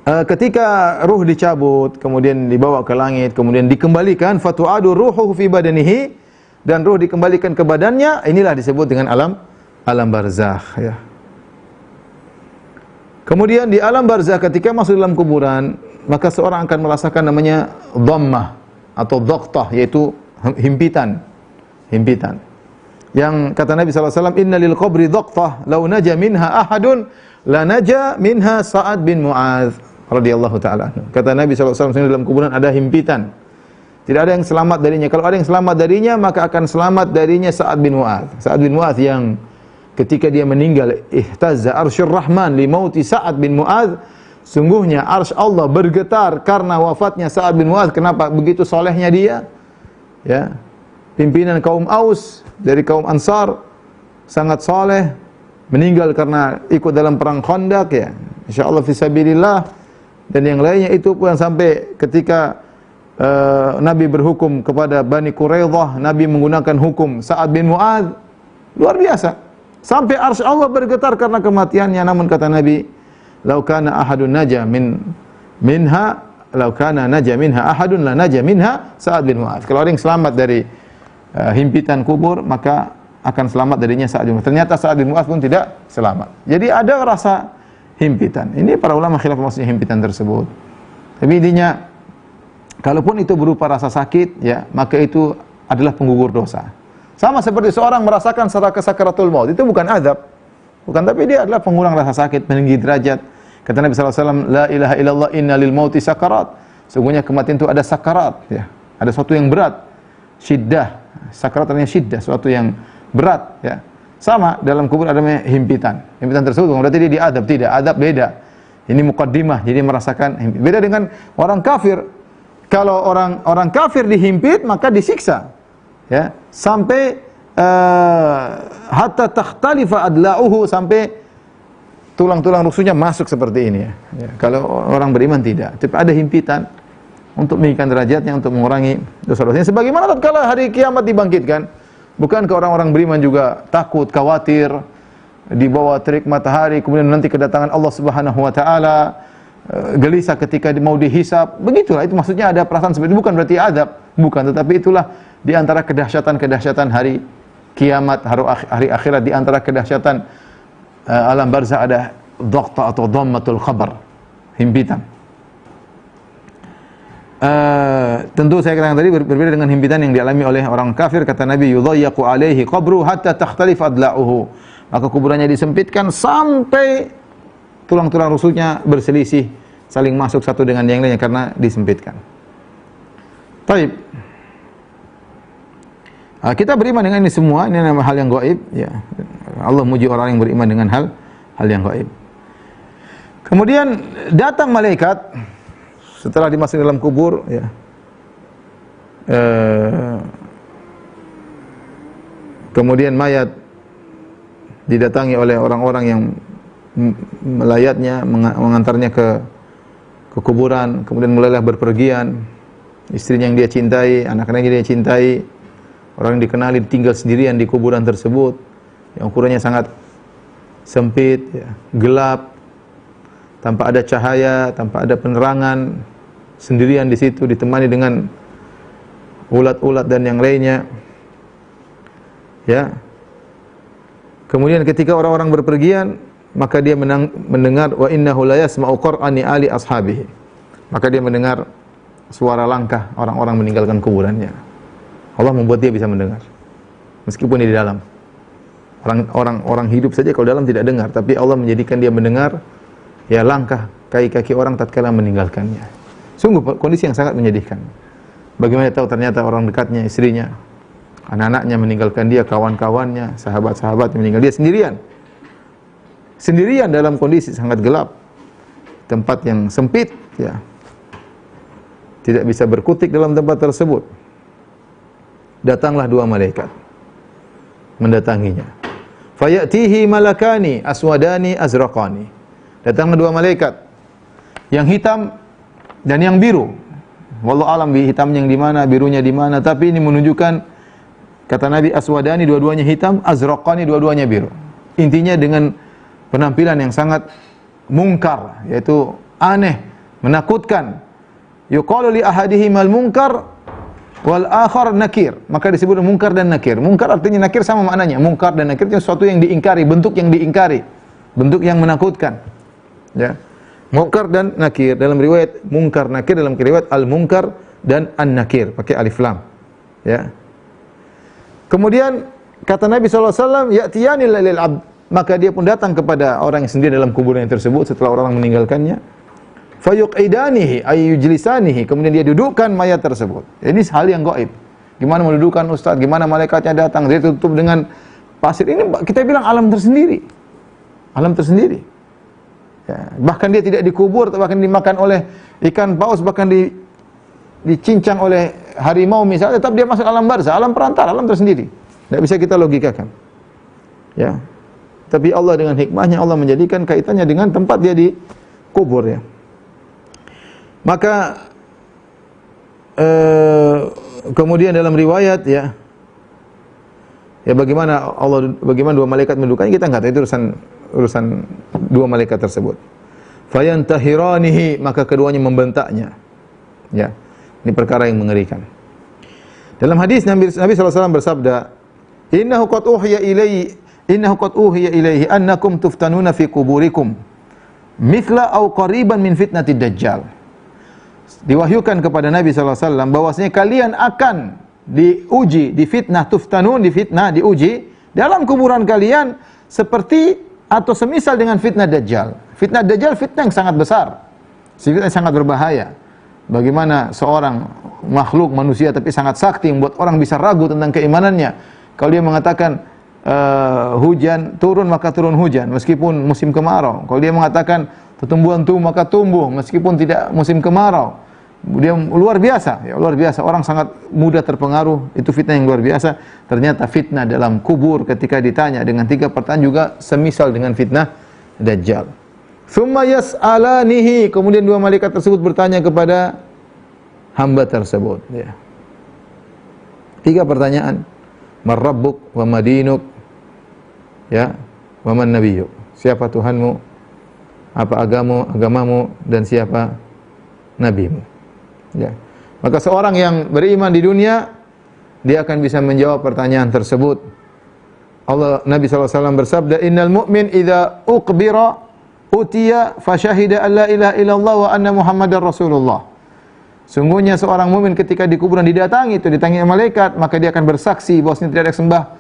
Speaker 1: Ketika ruh dicabut, kemudian dibawa ke langit, kemudian dikembalikan, fatu'adu ruhuhu fi badanihi, dan ruh dikembalikan ke badannya, inilah disebut dengan alam barzakh, ya. Kemudian di alam barzakh ketika masuk dalam kuburan, maka seorang akan merasakan namanya dhammah atau dhaqtah, yaitu himpitan. Yang kata Nabi SAW, "Inna lil qabri dhaqtah, law naja minha ahadun la naja minha Sa'ad bin Mu'adz." radhiyallahu taala anhu. Kata Nabi SAW dalam kuburan ada himpitan. Tidak ada yang selamat darinya. Kalau ada yang selamat darinya, maka akan selamat darinya Sa'ad bin Mu'adz. Sa'ad bin Mu'adz yang ketika dia meninggal, ihtazza arsyur rahman li mauti Sa'ad bin Mu'adz. Sungguhnya arsy Allah bergetar karena wafatnya Sa'ad bin Mu'adz. Kenapa? Begitu solehnya dia. Ya. Pimpinan kaum Aus dari kaum Ansar, sangat soleh, meninggal karena ikut dalam perang Khandaq ya. Insyaallah fisabilillah. Dan yang lainnya itu pun sampai ketika Nabi berhukum kepada Bani Quraidah, Nabi menggunakan hukum Sa'ad bin Mu'adz, luar biasa. Sampai arsy Allah bergetar karena kematiannya. Namun kata Nabi, "Lau kana ahadun naja minha, lau kana naja minha ahadun la naja minha Sa'ad bin Mu'adz." Kalau ada yang selamat dari himpitan kubur, maka akan selamat darinya Sa'ad bin Mu'adz. Ternyata Sa'ad bin Mu'adz pun tidak selamat. Jadi ada rasa himpitan. Ini para ulama khilaf maksudnya himpitan tersebut. Tapi intinya, kalaupun itu berupa rasa sakit, ya, maka itu adalah penggugur dosa. Sama seperti seorang merasakan sakaratul maut, itu bukan azab. Bukan, tapi dia adalah pengurangan rasa sakit, meninggi derajat. Kata Nabi SAW, "La ilaha illallah inna lil mauti sakarat." Sungguhnya kematian itu ada sakarat, ya. Ada sesuatu yang berat. Syiddah. Sakarat artinya syiddah, sesuatu yang berat, ya. Sama dalam kubur ada himpitan. Himpitan tersebut berarti dia diadab, tidak. Adab beda. Ini muqaddimah, jadi merasakan himpitan. Beda dengan orang kafir. Kalau orang kafir dihimpit, maka disiksa, ya, sampai hatta takhtalifa adla'uhu, sampai tulang-tulang rusuknya masuk seperti ini, ya. Ya, kalau orang beriman tidak, tapi ada himpitan untuk meninggikan derajatnya, untuk mengurangi dosa-dosanya. Sebagaimana tatkala hari kiamat dibangkitkan, bukankah orang-orang beriman juga takut, khawatir di bawah terik matahari, kemudian nanti kedatangan Allah Subhanahu wa taala, gelisah ketika mau dihisab. Begitulah, itu maksudnya ada perasaan seperti itu. Bukan berarti adab, bukan, tetapi itulah di antara kedahsyatan hari kiamat, hari akhirat, di antara kedahsyatan alam barzah ada dhaqta atau dhammatul khabar, himpitan. Tentu saya katakan tadi berbeda dengan himpitan yang dialami oleh orang kafir. Kata Nabi, "Yudhayyaqu alaihi qabru hatta takhtalif adla'uhu." Maka kuburannya disempitkan sampai tulang-tulang rusuknya berselisih, saling masuk satu dengan yang lainnya karena disempitkan. Taib. Kita beriman dengan ini semua, ini adalah hal yang gaib, ya. Allah muji orang yang beriman dengan hal yang gaib. Kemudian datang malaikat setelah dimasukkan dalam kubur, ya. Kemudian mayat didatangi oleh orang-orang yang melayatnya, mengantarnya ke kuburan, kemudian mulailah berpergian. Istrinya yang dia cintai, anak-anaknya yang dia cintai, orang yang dikenali tinggal sendirian di kuburan tersebut, yang ukurannya sangat sempit, ya, gelap, tanpa ada cahaya, tanpa ada penerangan, sendirian di situ, ditemani dengan ulat-ulat dan yang lainnya, ya. Kemudian ketika orang-orang berpergian, maka dia mendengar wa innahu la yasma'u qur'ani ali ashabihi. Maka dia mendengar suara langkah orang-orang meninggalkan kuburannya. Allah membuat dia bisa mendengar meskipun di dalam. Orang hidup saja kalau dalam tidak dengar, tapi Allah menjadikan dia mendengar, ya, langkah kaki-kaki orang tatkala meninggalkannya. Sungguh kondisi yang sangat menyedihkan. Bagaimana tahu ternyata orang dekatnya, istrinya, anak-anaknya meninggalkan dia, kawan-kawannya, sahabat-sahabatnya meninggal dia sendirian. Sendirian dalam kondisi sangat gelap, tempat yang sempit, ya. Tidak bisa berkutik dalam tempat tersebut. Datanglah dua malaikat mendatanginya. Fayatihi malakani aswadani azraqani. Datanglah dua malaikat, yang hitam dan yang biru. Wallahu alam hitamnya yang di mana, birunya di mana, tapi ini menunjukkan, kata Nabi, aswadani, dua-duanya hitam, azraqani, dua-duanya biru. Intinya dengan penampilan yang sangat mungkar, yaitu aneh, menakutkan. Yuqalu li ahadihimal munkar wal akhar nakir. Maka disebut munkar dan nakir. Munkar artinya nakir sama maknanya. Munkar dan nakir itu sesuatu yang diingkari, bentuk yang diingkari, bentuk yang menakutkan. Ya. Munkar dan nakir, dalam riwayat munkar nakir, dalam riwayat al-munkar dan an-nakir pakai alif lam. Ya. Kemudian kata Nabi SAW, ya'tiyani lil abd, maka dia pun datang kepada orang yang sendiri dalam kuburan tersebut setelah orang meninggalkannya. fayuqidanihi ay yujlisanihi, kemudian dia dudukkan mayat tersebut. Ini hal yang gaib. Gimana mendudukkan ustaz, gimana malaikatnya datang, dia tutup dengan pasir. Ini kita bilang alam tersendiri. Alam tersendiri. Ya, bahkan dia tidak dikubur, bahkan dimakan oleh ikan paus, bahkan dicincang oleh harimau misalnya, tetap dia masuk alam barzah, alam perantara, alam tersendiri. Tidak bisa kita logikakan. Ya. Tapi Allah dengan hikmahnya Allah menjadikan kaitannya dengan tempat dia dikubur ya. Maka kemudian dalam riwayat ya bagaimana dua malaikat mendukanya kita enggak tahu, itu urusan dua malaikat tersebut. Fayantahiranihi, maka keduanya membentaknya. Ya. Ini perkara yang mengerikan. Dalam hadis Nabi SAW bersabda, Innahu qad uhiya ilaihi annakum tuftanuna fi kuburikum mithla aw qariban min fitnatid dajjal. Diwahyukan kepada Nabi SAW bahwasanya kalian akan diuji, difitnah, tuftanun, difitnah, diuji dalam kuburan kalian seperti atau semisal dengan fitnah dajjal. Fitnah dajjal fitnah yang sangat besar, fitnah yang sangat berbahaya. Bagaimana seorang makhluk manusia tapi sangat sakti membuat orang bisa ragu tentang keimanannya. Kalau dia mengatakan hujan turun maka turun hujan meskipun musim kemarau. Kalau dia mengatakan tumbuhan tumbuh maka tumbuh meskipun tidak musim kemarau. Dia luar biasa, ya luar biasa. Orang sangat mudah terpengaruh. Itu fitnah yang luar biasa. Ternyata fitnah dalam kubur ketika ditanya dengan 3 pertanyaan juga semisal dengan fitnah dajjal. Tsumma yas'alanihi, kemudian 2 malaikat tersebut bertanya kepada hamba tersebut ya. 3 pertanyaan. Man rabbuk wa madinuk, ya, wa man nabiyyuk. Siapa Tuhanmu? Apa agamamu dan siapa nabimu? Ya. Maka seorang yang beriman di dunia dia akan bisa menjawab pertanyaan tersebut. Nabi SAW bersabda, Innal mu'min idza uqbira utiya fasyahida an la ilaha illallah wa anna Muhammadar Rasulullah. Sungguhnya seorang mukmin ketika di kuburan didatangi malaikat, maka dia akan bersaksi bahwasanya tidak ada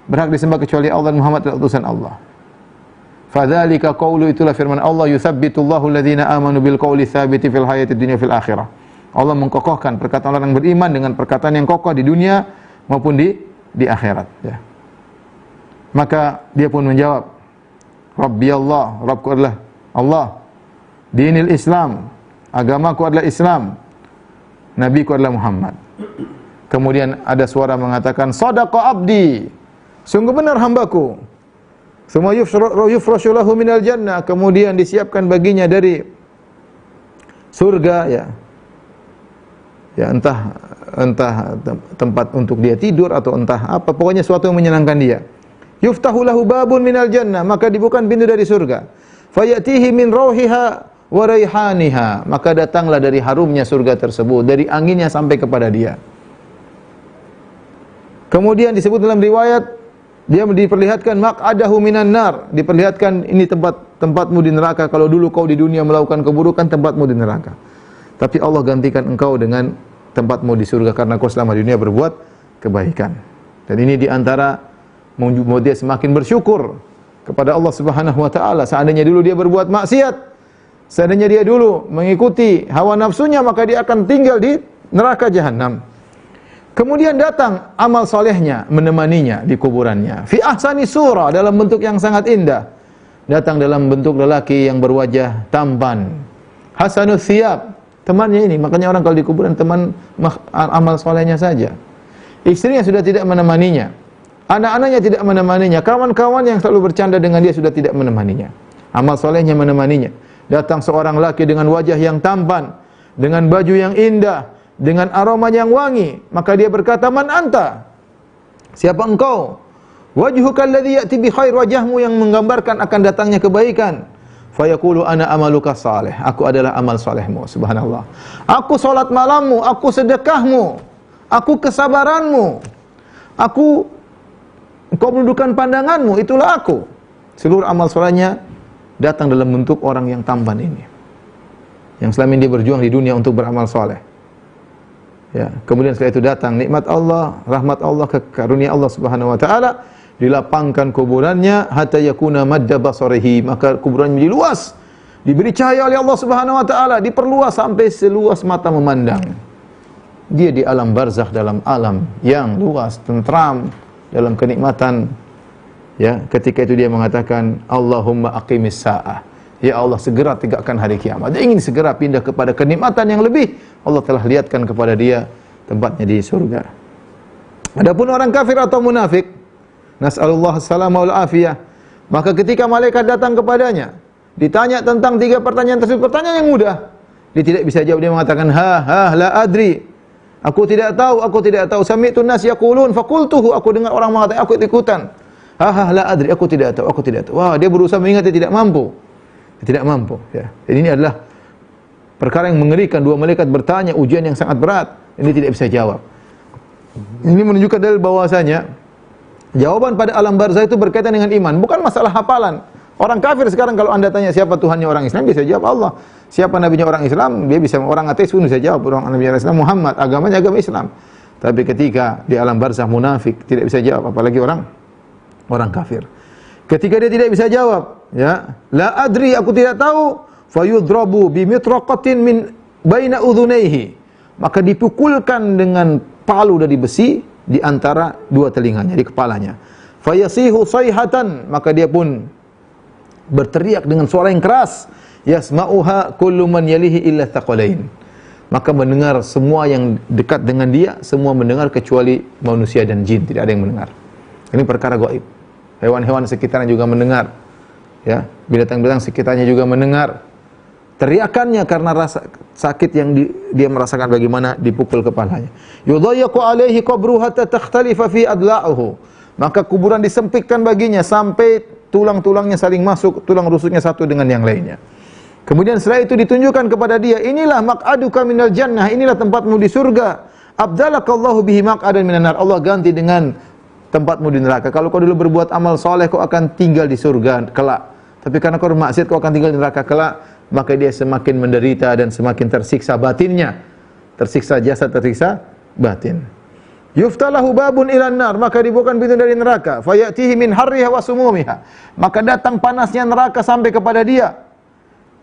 Speaker 1: berhak disembah kecuali Allah dan Muhammad adalah utusan Allah. Fadzalika qaulu, itulah firman Allah, yutsabbitullahu alladhina amanu bil qauli tsabiti fil hayatid dunya fil akhirah. Allah mengkokohkan perkataan orang yang beriman dengan perkataan yang kokoh di dunia maupun di akhirat ya. Maka dia pun menjawab, Rabbi Allah, Rabbku adalah Allah. Dinil Islam, agamaku adalah Islam. Nabiku adalah Muhammad. Kemudian ada suara mengatakan, Sadaqa abdi, sungguh benar hambaku. Summa yufrashu lahu minal jannah, kemudian disiapkan baginya dari surga ya. Ya entah tempat untuk dia tidur atau entah apa, pokoknya sesuatu yang menyenangkan dia. Yuftahu lahu babun minal jannah, maka dibukakan pintu dari surga. Fayatihi min rauhiha wa raihaniha, maka datanglah dari harumnya surga tersebut, dari anginnya sampai kepada dia. Kemudian disebut dalam riwayat dia diperlihatkan maq'adahu minan nar, diperlihatkan ini tempatmu di neraka. Kalau dulu kau di dunia melakukan keburukan, tempatmu di neraka. Tapi Allah gantikan engkau dengan tempatmu di surga karena kau selama di dunia berbuat kebaikan. Dan ini diantara membuat dia semakin bersyukur kepada Allah Subhanahu wa taala. Seandainya dulu dia berbuat maksiat, seandainya dia dulu mengikuti hawa nafsunya, maka dia akan tinggal di neraka jahanam. Kemudian datang amal solehnya menemaninya di kuburannya. Fi ahsani surah, dalam bentuk yang sangat indah. Datang dalam bentuk lelaki yang berwajah tampan. Hasanus thiyab, temannya ini. Makanya orang kalau di kuburan teman amal solehnya saja. Istrinya sudah tidak menemaninya. Anak-anaknya tidak menemaninya. Kawan-kawan yang selalu bercanda dengan dia sudah tidak menemaninya. Amal solehnya menemaninya. Datang seorang laki dengan wajah yang tampan, dengan baju yang indah, dengan aroma yang wangi. Maka dia berkata, Man anta? Siapa engkau? Wajhuka alladhi ya'ti bi khair, wajahmu yang menggambarkan akan datangnya kebaikan. Fayaqulu ana amaluka salih, aku adalah amal salehmu. Subhanallah. Aku salat malammu, aku sedekahmu, aku kesabaranmu, aku engkau menundukkan pandanganmu, itulah aku. Seluruh amal salehnya datang dalam bentuk orang yang tampan ini, yang selama ini dia berjuang di dunia untuk beramal saleh. Ya, kemudian setelah itu datang nikmat Allah, rahmat Allah, karunia Allah Subhanahu wa taala, dilapangkan kuburannya hatta yakuna madda basarihi, maka kuburannya menjadi luas diberi cahaya oleh Allah Subhanahu wa taala, diperluas sampai seluas mata memandang. Dia di alam barzakh, dalam alam yang luas, tentram, dalam kenikmatan. Ya, ketika itu dia mengatakan, Allahumma aqimis sa'ah. Ya Allah, segera tegakkan hari kiamat. Dia ingin segera pindah kepada kenikmatan yang lebih. Allah telah lihatkan kepada dia tempatnya di surga. Adapun orang kafir atau munafik, nas'alullah as-salama wal afiyah, maka ketika malaikat datang kepadanya, ditanya tentang 3 pertanyaan tersebut, pertanyaan yang mudah, dia tidak bisa jawab. Dia mengatakan, la adri, aku tidak tahu. Sami'tun nas yaqulun faqultuhu, aku dengar orang mengatakan, aku ikutan. La adri, aku tidak tahu. Wah, dia berusaha mengingat, dia tidak mampu. Ya. Jadi ini adalah perkara yang mengerikan. 2 malaikat bertanya, ujian yang sangat berat. Ini tidak bisa jawab. Ini menunjukkan dalil bahwasanya jawaban pada alam barzah itu berkaitan dengan iman, bukan masalah hafalan. Orang kafir sekarang kalau Anda tanya siapa Tuhannya orang Islam, bisa jawab Allah. Siapa nabinya orang Islam, dia bisa. Orang ateis pun bisa jawab. Orang nabi Islam Muhammad, agamanya agama Islam. Tapi ketika di alam barzah munafik tidak bisa jawab, apalagi orang kafir. Ketika dia tidak bisa jawab, ya, la adri, aku tidak tahu, fayudrabu bimitraqatin min baina udhunaihi, maka dipukulkan dengan palu dari besi di antara 2 telinganya, di kepalanya. Fayasihu sayhatan, maka dia pun berteriak dengan suara yang keras, yasma'uha kullu man yalihi illa thaqalain, maka mendengar semua yang dekat dengan dia, semua mendengar kecuali manusia dan jin, tidak ada yang mendengar. Ini perkara gaib. Hewan-hewan sekitarnya juga mendengar. Ya, binatang-binatang sekitarnya juga mendengar teriakannya karena rasa sakit yang dia merasakan bagaimana dipukul kepalanya. Yudayyaqu alaihi qabruhu hatta takhtalifa fi adla'uhu. Maka kuburan disempitkan baginya sampai tulang-tulangnya saling masuk, tulang rusuknya satu dengan yang lainnya. Kemudian setelah itu ditunjukkan kepada dia, inilah maq'aduka minal jannah, inilah tempatmu di surga. Abdalakallahu bihi maq'adan minan nar. Allah ganti dengan tempatmu di neraka. Kalau kau dulu berbuat amal soleh, kau akan tinggal di surga kelak. Tapi karena kau bermaksiat, kau akan tinggal di neraka kelak. Maka dia semakin menderita dan semakin tersiksa batinnya. Tersiksa jasad, tersiksa batin. Yuftalahu babun ilan nar, maka dibukakan pintu dari neraka. Fayatihi min harriha wa sumumiha. Maka datang panasnya neraka sampai kepada dia.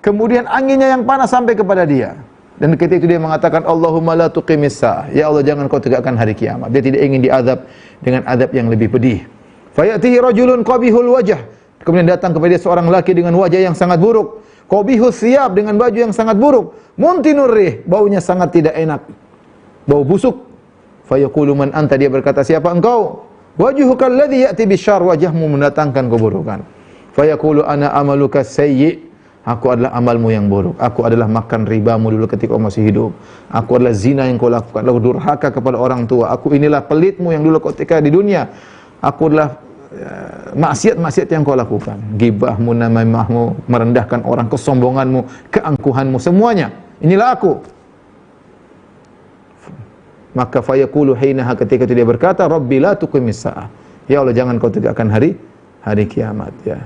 Speaker 1: Kemudian anginnya yang panas sampai kepada dia. Dan ketika itu dia mengatakan, Allahumma la tuqimis sa'ah. Ya Allah, jangan kau tegakkan hari kiamat. Dia tidak ingin diazab dengan azab yang lebih pedih. Fayatihi rajulun qabihul wajah. Kemudian datang kepada dia seorang laki dengan wajah yang sangat buruk. Qabihus siyab, dengan baju yang sangat buruk. Muntinur rih, baunya sangat tidak enak. Bau busuk. Fayaqulu man anta, dia berkata, siapa engkau? Wajuhuka alladhi ya'ti bisyarr, wajahmu mendatangkan keburukan. Fayaqulu ana amaluka sayyi'. Aku adalah amalmu yang buruk. Aku adalah makan ribamu dulu ketika kau masih hidup. Aku adalah zina yang kau lakukan. Lalu durhaka kepada orang tua. Aku inilah pelitmu yang dulu ketika di dunia. Aku adalah maksiat-maksiat yang kau lakukan. Gibahmu, namimahmu, merendahkan orang, kesombonganmu, keangkuhanmu, semuanya. Inilah aku. Maka fayaqulu hainaha, ketika itu dia berkata, Rabbi la tuqimis sa'ah. Ya Allah, jangan kau tegakkan hari kiamat, ya.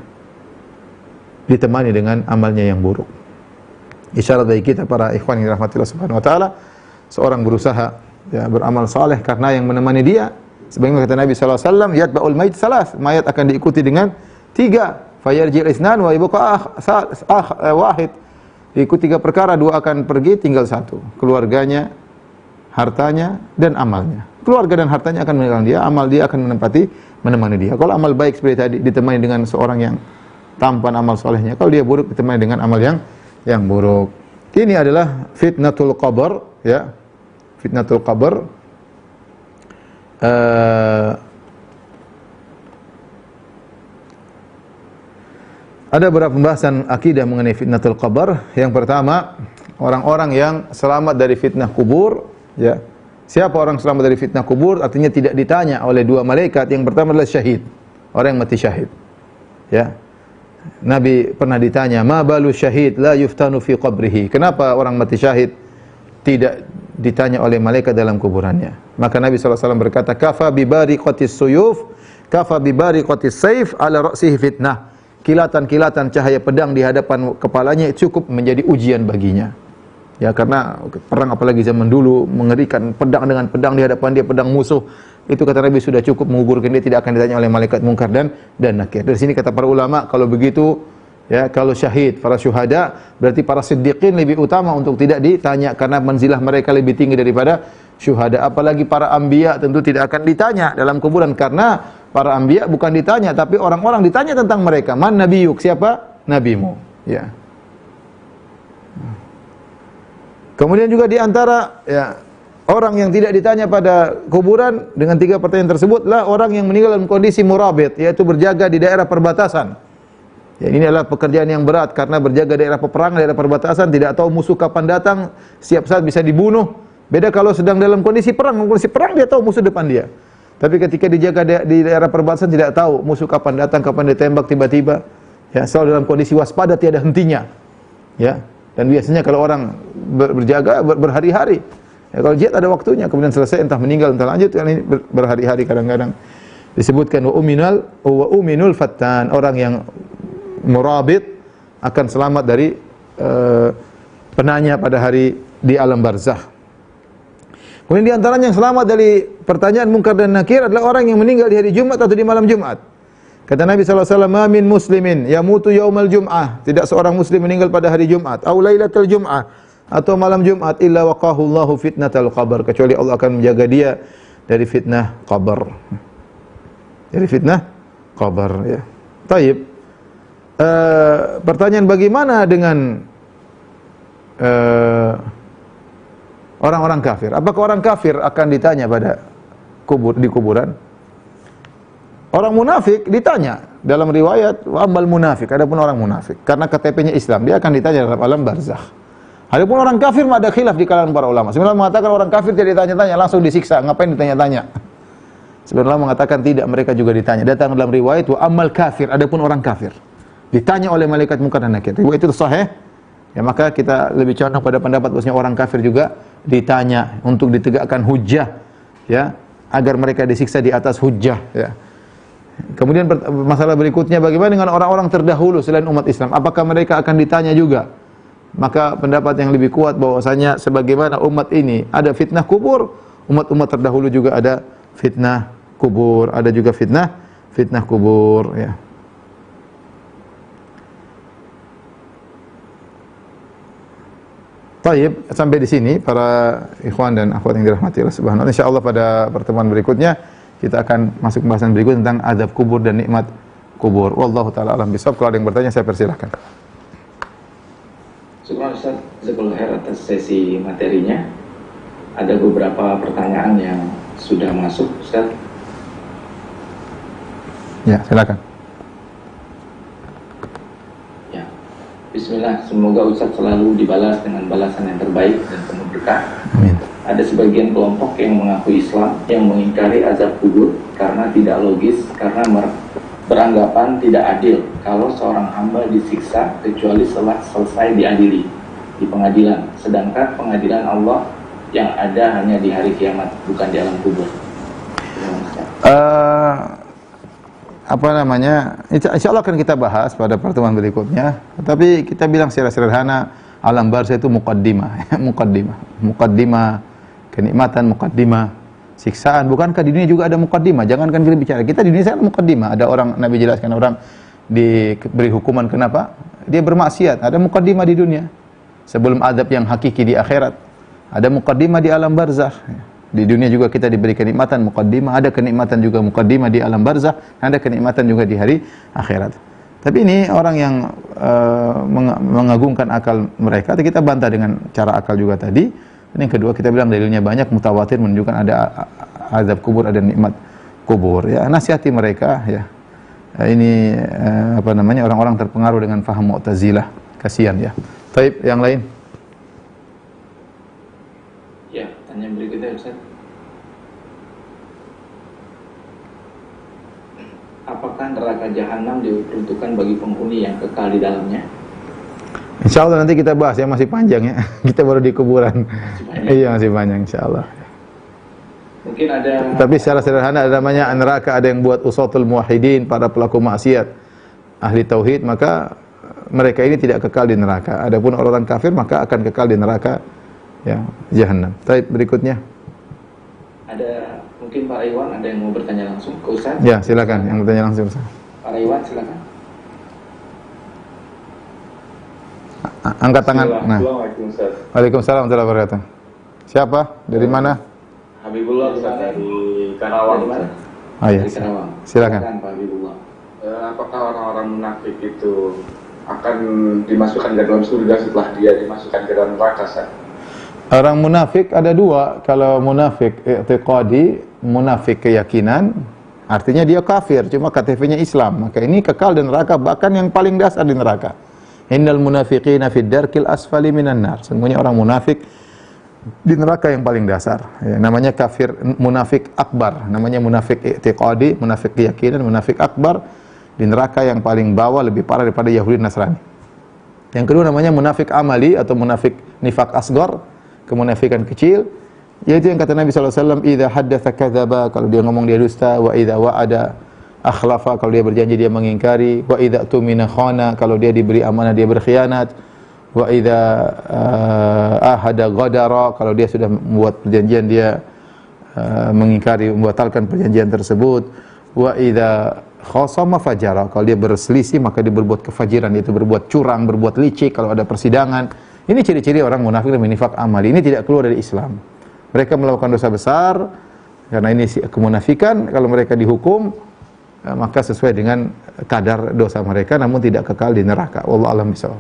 Speaker 1: Ditemani dengan amalnya yang buruk. Isyarat bagi kita para ikhwan yang dirahmati Allah Subhanahu wa taala, seorang berusaha ya beramal saleh karena yang menemani dia, sebagaimana kata Nabi sallallahu alaihi wasallam, yatba'ul mayit salas, mayat akan diikuti dengan 3, fayarji'ul isnan wa yabqa wahid. Diikuti 3 perkara, 2 akan pergi, tinggal 1, keluarganya, hartanya dan amalnya. Keluarga dan hartanya akan meninggalkan dia, amal dia akan menemani dia. Kalau amal baik seperti tadi ditemani dengan seorang yang tampan amal solehnya, kalau dia buruk ditemani dengan amal yang buruk. Ini adalah fitnatul qabr, ya. Fitnatul qabr. Ada beberapa pembahasan akidah mengenai fitnatul qabr. Yang pertama, orang-orang yang selamat dari fitnah kubur, ya. Siapa orang selamat dari fitnah kubur? Artinya tidak ditanya oleh 2 malaikat. Yang pertama adalah syahid, orang yang mati syahid, ya. Nabi pernah ditanya, ma balu syahid la yuftanu fi qabrihi. Kenapa orang mati syahid tidak ditanya oleh malaikat dalam kuburannya? Maka Nabi SAW berkata, kafa bibariqatis suyuf, kafa bibariqatis saif ala ra'sihi fitnah. Kilatan-kilatan cahaya pedang di hadapan kepalanya cukup menjadi ujian baginya. Ya, karena perang apalagi zaman dulu mengerikan, pedang dengan pedang di hadapan dia, pedang musuh. Itu kata Nabi sudah cukup menggugurkan dia, tidak akan ditanya oleh malaikat mungkar dan nakir. Dari sini kata para ulama, kalau begitu Ya, kalau syahid, para syuhada, berarti para siddiqin lebih utama untuk tidak ditanya karena manzilah mereka lebih tinggi daripada syuhada. Apalagi para anbiya tentu tidak akan ditanya dalam kuburan karena para anbiya bukan ditanya tapi orang-orang ditanya tentang mereka. Man nabiyuk? Siapa nabimu? Ya. Kemudian juga di antara ya orang yang tidak ditanya pada kuburan dengan 3 pertanyaan tersebutlah orang yang meninggal dalam kondisi murabit, yaitu berjaga di daerah perbatasan. Ya, ini adalah pekerjaan yang berat karena berjaga daerah peperangan, daerah perbatasan, tidak tahu musuh kapan datang, setiap saat bisa dibunuh. Beda kalau sedang dalam kondisi perang, dia tahu musuh depan dia. Tapi ketika dijaga di daerah perbatasan tidak tahu musuh kapan datang, kapan ditembak tiba-tiba. Ya, selalu dalam kondisi waspada tiada hentinya. Ya. Dan biasanya kalau orang berjaga berhari-hari. Ya, kalau jihad ada waktunya, kemudian selesai entah meninggal entah lanjut, kan ini berhari-hari kadang-kadang. Disebutkan wa uminul fattan, orang yang murabit akan selamat dari penanya pada hari di alam barzakh. Kemudian di antaranya yang selamat dari pertanyaan mungkar dan nakir adalah orang yang meninggal di hari Jumat atau di malam Jumat. Kata Nabi sallallahu alaihi wasallam, "Ma min muslimin yamutu yaumal jum'ah." Tidak seorang muslim meninggal pada hari Jumat, au lailatul jum'ah, atau malam Jumat, illa waqahu Allahu fitnatal qabr, kecuali Allah akan menjaga dia dari fitnah qabr. Dari fitnah qabr, ya. Taib. Pertanyaan bagaimana dengan orang-orang kafir? Apakah orang kafir akan ditanya pada di kuburan? Orang munafik ditanya dalam riwayat wa amal munafik, adapun orang munafik karena KTP-nya Islam dia akan ditanya dalam alam barzakh. Adapun orang kafir ada khilaf di kalangan para ulama. Sebenarnya mengatakan orang kafir tidak ditanya-tanya, langsung disiksa. Ngapain ditanya-tanya? Sebenarnya mengatakan tidak, mereka juga ditanya. Datang dalam riwayat wa amal kafir, adapun orang kafir ditanya oleh malaikat munkar dan nakir. Riwayat itu sahih. Ya, maka kita lebih condong pada pendapat bahwasanya orang kafir juga ditanya untuk ditegakkan hujjah, ya, agar mereka disiksa di atas hujjah, ya. Kemudian masalah berikutnya, bagaimana dengan orang-orang terdahulu selain umat Islam? Apakah mereka akan ditanya juga? Maka pendapat yang lebih kuat bahwasanya sebagaimana umat ini ada fitnah kubur, umat-umat terdahulu juga ada fitnah kubur, ada juga fitnah kubur, ya. Baik, sampai di sini para ikhwan dan akhwat yang dirahmati Allah Subhanahu wa taala. Insyaallah pada pertemuan berikutnya kita akan masuk pembahasan berikut tentang azab kubur dan nikmat kubur. Wallahu taala alam bisawab. Kalau ada yang bertanya saya persilahkan.
Speaker 2: Syukur Ustaz, jazakallahu khair atas sesi materinya. Ada beberapa pertanyaan yang sudah masuk, Ustaz.
Speaker 1: Ya, silakan.
Speaker 2: Bismillah, semoga Ustaz selalu dibalas dengan balasan yang terbaik dan penuh berkah.
Speaker 1: Amin.
Speaker 2: Ada sebagian kelompok yang mengaku Islam yang mengingkari azab kubur karena tidak logis, karena beranggapan tidak adil kalau seorang hamba disiksa kecuali setelah selesai diadili di pengadilan, sedangkan pengadilan Allah yang ada hanya di hari kiamat, bukan di alam kubur.
Speaker 1: Insya Allah akan kita bahas pada pertemuan berikutnya. Tapi kita bilang secara sederhana, alam barzakh itu muqaddimah, muqaddimah kenikmatan, muqaddimah siksaan. Bukankah di dunia juga ada muqaddimah? Jangankan kita bicara, kita di dunia ada muqaddimah. Ada orang, Nabi jelaskan, orang diberi hukuman kenapa? Dia bermaksiat. Ada muqaddimah di dunia. Sebelum azab yang hakiki di akhirat, ada muqaddimah di alam barzakh. Di dunia juga kita diberi kenikmatan muqaddimah, ada kenikmatan juga muqaddimah di alam barzakh, ada kenikmatan juga di hari akhirat. Tapi ini orang yang mengagungkan akal mereka, kita bantah dengan cara akal juga tadi. Dan yang kedua, kita bilang dalilnya banyak, mutawatir menunjukkan ada azab kubur, ada nikmat kubur. Ya, nasihati mereka, ya. Ini orang-orang terpengaruh dengan faham Mu'tazilah. Kasihan, ya. Baik, yang lain.
Speaker 2: Ya, tanya berikutnya Ustaz. Apakah neraka jahanam diperuntukkan bagi penghuni yang kekal di dalamnya?
Speaker 1: Insya Allah nanti kita bahas, ya, masih panjang, ya. Kita baru di kuburan. Iya, masih panjang insya Allah.
Speaker 2: Mungkin ada.
Speaker 1: Tapi secara sederhana ada namanya neraka, ada yang buat usatul muwahhidin, para pelaku maksiat, ahli tauhid, maka mereka ini tidak kekal di neraka. Adapun orang kafir maka akan kekal di neraka, ya, jahanam. Baik, berikutnya.
Speaker 2: Ada mungkin Pak Iwan ada yang mau bertanya langsung ke Ustaz?
Speaker 1: Ya, silakan yang bertanya langsung Ustaz.
Speaker 2: Pak Iwan silakan.
Speaker 1: Angkat tangan. Nah.
Speaker 3: Assalamualaikum Ustaz.
Speaker 1: Waalaikumsalam warahmatullahi wabarakatuh. Siapa? Dari mana?
Speaker 3: Habibullah Ustaz dari Karawang.
Speaker 1: Oh iya.
Speaker 2: Dari Karawang.
Speaker 1: Silakan.
Speaker 2: Pak Habibullah.
Speaker 3: Apakah orang-orang munafik itu akan dimasukkan ke dalam surga setelah dia dimasukkan ke dalam neraka, Ustaz?
Speaker 1: Orang munafik ada dua. Kalau munafik i'tiqadi, munafik keyakinan, artinya dia kafir, cuma KTP-nya Islam. Maka ini kekal di neraka, bahkan yang paling dasar di neraka. Innal munafiqina fid darkil asfali minan nar. Sesungguhnya orang munafik di neraka yang paling dasar. Ya, namanya kafir munafik akbar. Namanya munafik i'tiqadi, munafik keyakinan, munafik akbar di neraka yang paling bawah, lebih parah daripada Yahudi Nasrani. Yang kedua namanya munafik amali atau munafik nifak asghar, kemunafikan kecil. Yaitu yang kata Nabi SAW, idza haddatsa kadzaba, kalau dia ngomong dia dusta, wa idza wa'ada akhlafa, kalau dia berjanji dia mengingkari, wa idza tumina khana, kalau dia diberi amanah dia berkhianat, wa idza ahada ghadara, kalau dia sudah membuat perjanjian dia mengingkari, membatalkan perjanjian tersebut, wa idza khasama fajara, kalau dia berselisih maka dia berbuat kefajiran, yaitu berbuat curang, berbuat licik kalau ada persidangan. Ini ciri-ciri orang munafik dan nifak amali. Ini tidak keluar dari Islam. Mereka melakukan dosa besar karena ini kemunafikan. Kalau mereka dihukum maka sesuai dengan kadar dosa mereka, namun tidak kekal di neraka. Wallahu a'lam bishawab.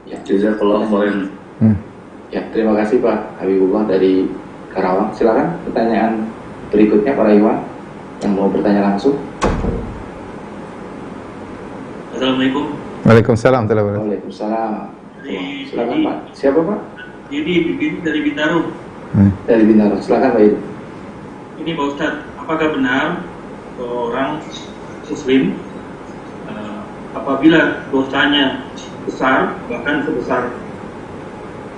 Speaker 2: Ya, jazakallahu khairan. Ya, terima kasih Pak Habibullah dari Karawang. Silakan pertanyaan berikutnya Pak Iwan yang mau bertanya langsung.
Speaker 4: Assalamualaikum.
Speaker 1: Waalaikumsalam warahmatullahi wabarakatuh.
Speaker 2: Waalaikumsalam. Silakan Pak. Siapa Pak?
Speaker 4: Jadi dari Bintaro.
Speaker 2: Dari Bintaro. Silakan Pak.
Speaker 4: Ini Pak Ustadz, apakah benar seorang muslim apabila dosanya besar, bahkan sebesar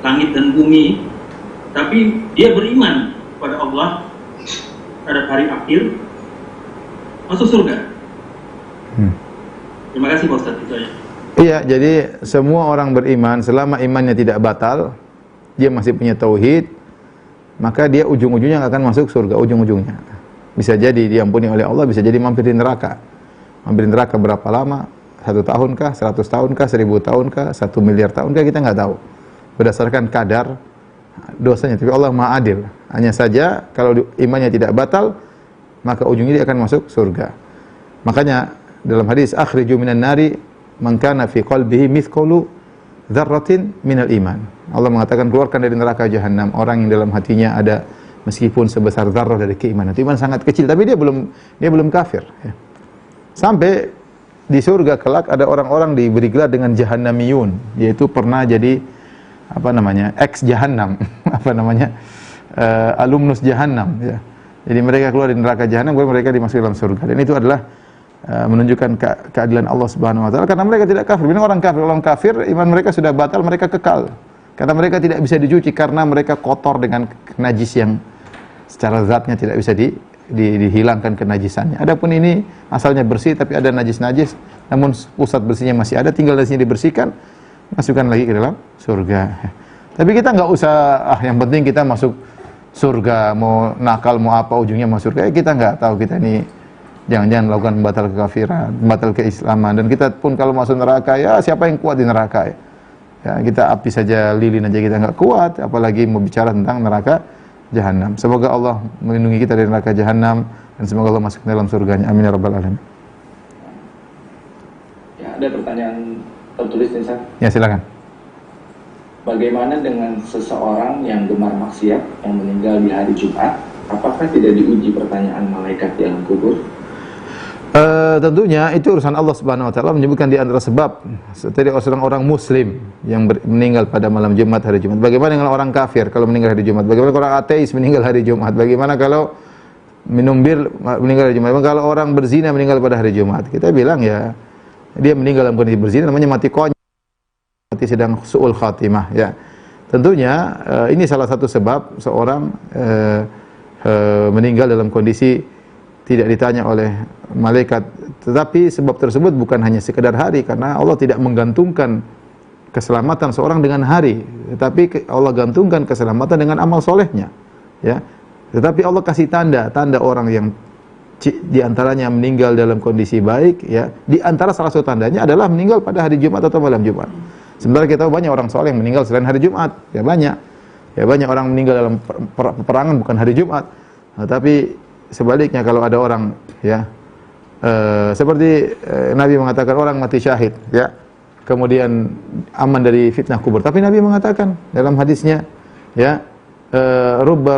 Speaker 4: langit dan bumi, tapi dia beriman kepada Allah pada hari akhir, masuk surga? Terima kasih Pak Ustadz, itu aja.
Speaker 1: Iya, jadi semua orang beriman selama imannya tidak batal, dia masih punya tauhid, maka dia ujung-ujungnya akan masuk surga, ujung-ujungnya. Bisa jadi diampuni oleh Allah, bisa jadi mampir di neraka. Mampir di neraka berapa lama? 1 tahunkah, 100 tahunkah, 1000 tahunkah, 1 miliar tahunkah, kita nggak tahu. Berdasarkan kadar dosanya, tapi Allah Maha Adil. Hanya saja kalau imannya tidak batal, maka ujungnya dia akan masuk surga. Makanya dalam hadis akhriju minan nari man kana fi qalbihi mithqalu dzarratin minal iman. Allah mengatakan keluarkan dari neraka jahanam orang yang dalam hatinya ada meskipun sebesar dzarrah dari keimanan. Itu iman sangat kecil, tapi dia belum kafir. Ya. Sampai di surga kelak ada orang-orang diberi gelar dengan jahannamiyun, yaitu pernah jadi ex jahannam, alumnus jahannam. Ya. Jadi mereka keluar dari neraka jahanam, kemudian mereka dimasukkan dalam surga. Dan itu adalah menunjukkan keadilan Allah Subhanahu wa taala karena mereka tidak kafir. Bila orang kafir, iman mereka sudah batal, mereka kekal. Karena mereka tidak bisa dicuci karena mereka kotor dengan najis yang secara zatnya tidak bisa dihilangkan kenajisannya. Adapun ini asalnya bersih tapi ada najis-najis, namun pusat bersihnya masih ada, tinggal dari sini dibersihkan, masukkan lagi ke dalam surga. Tapi kita nggak usah yang penting kita masuk surga, mau nakal mau apa ujungnya masuk surga. Kita nggak tahu, kita ini jangan-jangan melakukan membatal kekafiran, membatal keislaman, dan kita pun kalau masuk neraka, ya siapa yang kuat di neraka ya? Ya kita api saja, lilin aja kita nggak kuat, apalagi mau bicara tentang neraka jahanam. Semoga Allah melindungi kita dari neraka jahanam dan semoga Allah masuk dalam surganya. Amin ya rabbal alamin.
Speaker 2: Ya, ada pertanyaan tertulis nih, Ustaz.
Speaker 1: Ya, silakan.
Speaker 2: Bagaimana dengan seseorang yang gemar maksiat yang meninggal di hari Jumat? Apakah tidak diuji pertanyaan malaikat di alam kubur?
Speaker 1: Tentunya itu urusan Allah Subhanahu wa taala, menyebutkan di antara sebab dari orang muslim yang meninggal pada malam Jumat, hari Jumat. Bagaimana dengan orang kafir kalau meninggal hari Jumat? Bagaimana kalau orang ateis meninggal hari Jumat? Bagaimana kalau minum bir meninggal hari Jumat? Bagaimana kalau orang berzina meninggal pada hari Jumat? Kita bilang ya dia meninggal dalam kondisi berzina, namanya mati konyol, mati sedang su'ul khatimah ya. Tentunya ini salah satu sebab seorang meninggal dalam kondisi tidak ditanya oleh malaikat. Tetapi sebab tersebut bukan hanya sekedar hari, karena Allah tidak menggantungkan keselamatan seorang dengan hari, tetapi Allah gantungkan keselamatan dengan amal solehnya ya. Tetapi Allah kasih tanda orang yang di antaranya meninggal dalam kondisi baik, ya. Di antara salah satu tandanya adalah meninggal pada hari Jumat atau malam Jumat. Sebenarnya kita tahu banyak orang soleh yang meninggal selain hari Jumat, ya banyak. Ya banyak orang meninggal dalam peperangan bukan hari Jumat. Nah, tapi sebaliknya kalau ada orang, ya, seperti Nabi mengatakan orang mati syahid, ya, kemudian aman dari fitnah kubur. Tapi Nabi mengatakan dalam hadisnya, ya, rubba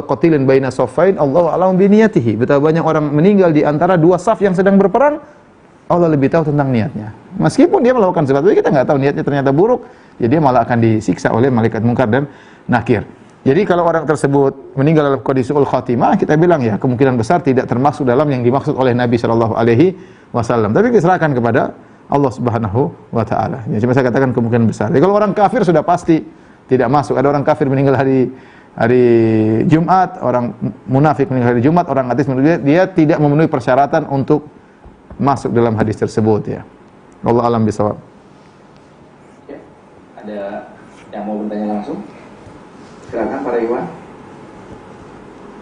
Speaker 1: qatilin baina saffain Allahu a'lam bi niyatihi. Betapa banyak orang meninggal di antara dua saf yang sedang berperang, Allah lebih tahu tentang niatnya. Meskipun dia melakukan sesuatu, kita nggak tahu niatnya ternyata buruk, ya dia malah akan disiksa oleh malaikat mungkar dan nakir. Jadi kalau orang tersebut meninggal dalam kondisi su'ul khatimah, kita bilang ya kemungkinan besar tidak termasuk dalam yang dimaksud oleh Nabi sallallahu alaihi wasallam. Tapi diserahkan kepada Allah Subhanahu wa taala. Ya, cuma saya katakan kemungkinan besar. Jadi kalau orang kafir sudah pasti tidak masuk. Ada orang kafir meninggal hari Jumat, orang munafik meninggal hari Jumat, orang ateis meninggal, dia tidak memenuhi persyaratan untuk masuk dalam hadis tersebut, ya. Allah alam bisawab.
Speaker 2: Ya, ada yang mau bertanya langsung? Silakan Pak Iwan.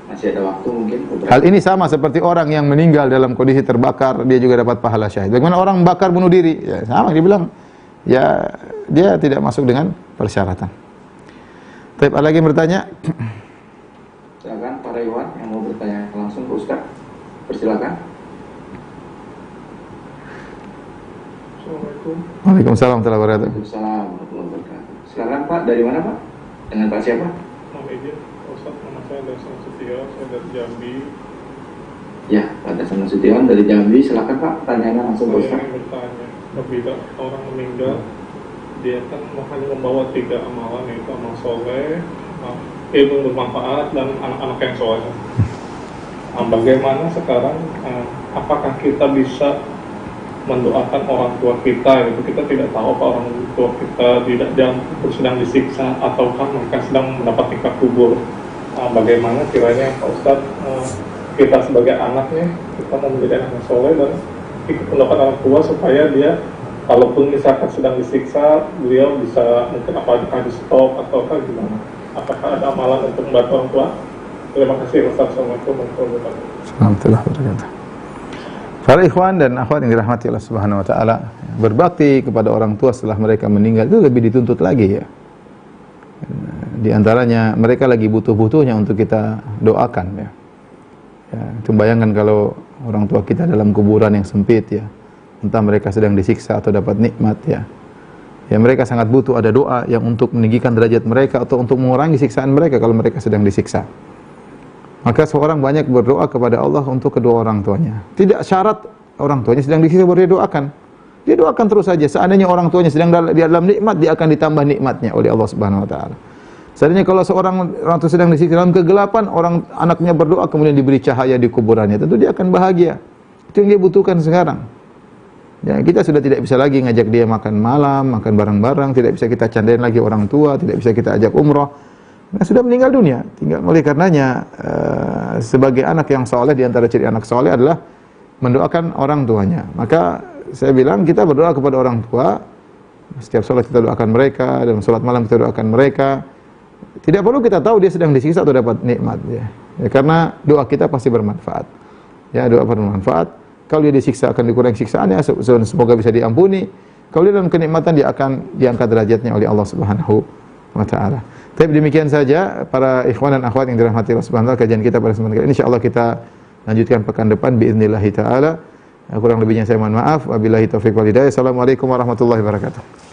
Speaker 2: Masih ada waktu mungkin.
Speaker 1: Hal ini sama seperti orang yang meninggal dalam kondisi terbakar, dia juga dapat pahala syahid. Bagaimana orang bakar bunuh diri? Ya, sama dia bilang, ya dia tidak masuk dengan persyaratan. Tapi ada lagi yang bertanya?
Speaker 2: Silakan Pak Iwan yang mau bertanya langsung ke Ustaz. Persilakan.
Speaker 3: Assalamualaikum.
Speaker 1: Waalaikumsalam warahmatullahi wabarakatuh.
Speaker 2: Waalaikumsalam warahmatullahi wabarakatuh. Silakan Pak, dari mana Pak? Dengan Pak siapa?
Speaker 3: Nama izin, Ustaz, nama saya Dasan Sutio, saya dari Jambi.
Speaker 2: Ya, Pak Dasan Nasution dari Jambi. Silakan Pak, pertanyaannya langsung ke
Speaker 3: Saya
Speaker 2: Ustaz.
Speaker 3: ingin bertanya, apabila orang meninggal, dia kan hanya membawa 3 amalan, yaitu amal soleh, ilmu bermanfaat, dan anak-anak yang soleh. Bagaimana sekarang, apakah kita bisa mendoakan orang tua kita, gitu? Kita tidak tahu apa orang tua kita sedang disiksa ataukah mereka sedang mendapat nikah kubur. Bagaimana kiranya Pak Ustadz, kita sebagai anaknya, kita mau menjadi anak yang soleh dan ikut mendoakan orang tua supaya dia, kalaupun misalkan sedang disiksa, beliau bisa mungkin di stop ataukah gimana? Apakah ada amalan untuk membantu orang tua? Terima kasih Ustadz. Assalamualaikum warahmatullahi
Speaker 1: wabarakatuh. Para ikhwan dan akhwat yang dirahmati Allah Subhanahu wa taala, berbakti kepada orang tua setelah mereka meninggal itu lebih dituntut lagi, ya. Di antaranya mereka lagi butuh-butuhnya untuk kita doakan, ya. Ya, coba bayangkan kalau orang tua kita dalam kuburan yang sempit, ya. Entah mereka sedang disiksa atau dapat nikmat, ya. Ya mereka sangat butuh ada doa yang untuk meninggikan derajat mereka atau untuk mengurangi siksaan mereka kalau mereka sedang disiksa. Maka seorang banyak berdoa kepada Allah untuk kedua orang tuanya. Tidak syarat orang tuanya sedang disiksa baru dia doakan. Dia doakan terus saja. Seandainya orang tuanya sedang di dalam nikmat, dia akan ditambah nikmatnya oleh Allah Subhanahu wa taala. Seandainya kalau orang tua sedang disiksa dalam kegelapan, anaknya berdoa kemudian diberi cahaya di kuburannya, tentu dia akan bahagia. Itu yang dia butuhkan sekarang. Ya, kita sudah tidak bisa lagi ngajak dia makan malam, makan bareng-bareng, tidak bisa kita candain lagi orang tua, tidak bisa kita ajak umroh. Nah, sudah meninggal dunia. Tinggal oleh karenanya sebagai anak yang soleh, di antara ciri anak soleh adalah mendoakan orang tuanya. Maka saya bilang kita berdoa kepada orang tua. Setiap sholat kita doakan mereka, dan sholat malam kita doakan mereka. Tidak perlu kita tahu dia sedang disiksa atau dapat nikmat, ya. Ya, karena doa kita pasti bermanfaat. Ya, doa bermanfaat. Kalau dia disiksa akan dikurangi siksaannya, semoga bisa diampuni. Kalau dia dalam kenikmatan, dia akan diangkat derajatnya oleh Allah Subhanahu wa taala. Tapi demikian saja para ikhwan dan akhwat yang dirahmati Allah Subhanahu wa taala, kajian kita pada kesempatan kali ini. Insyaallah kita lanjutkan pekan depan باذنillah taala. Kurang lebihnya saya mohon maaf. Wabillahi taufiq wal hidayah. Assalamualaikum warahmatullahi wabarakatuh.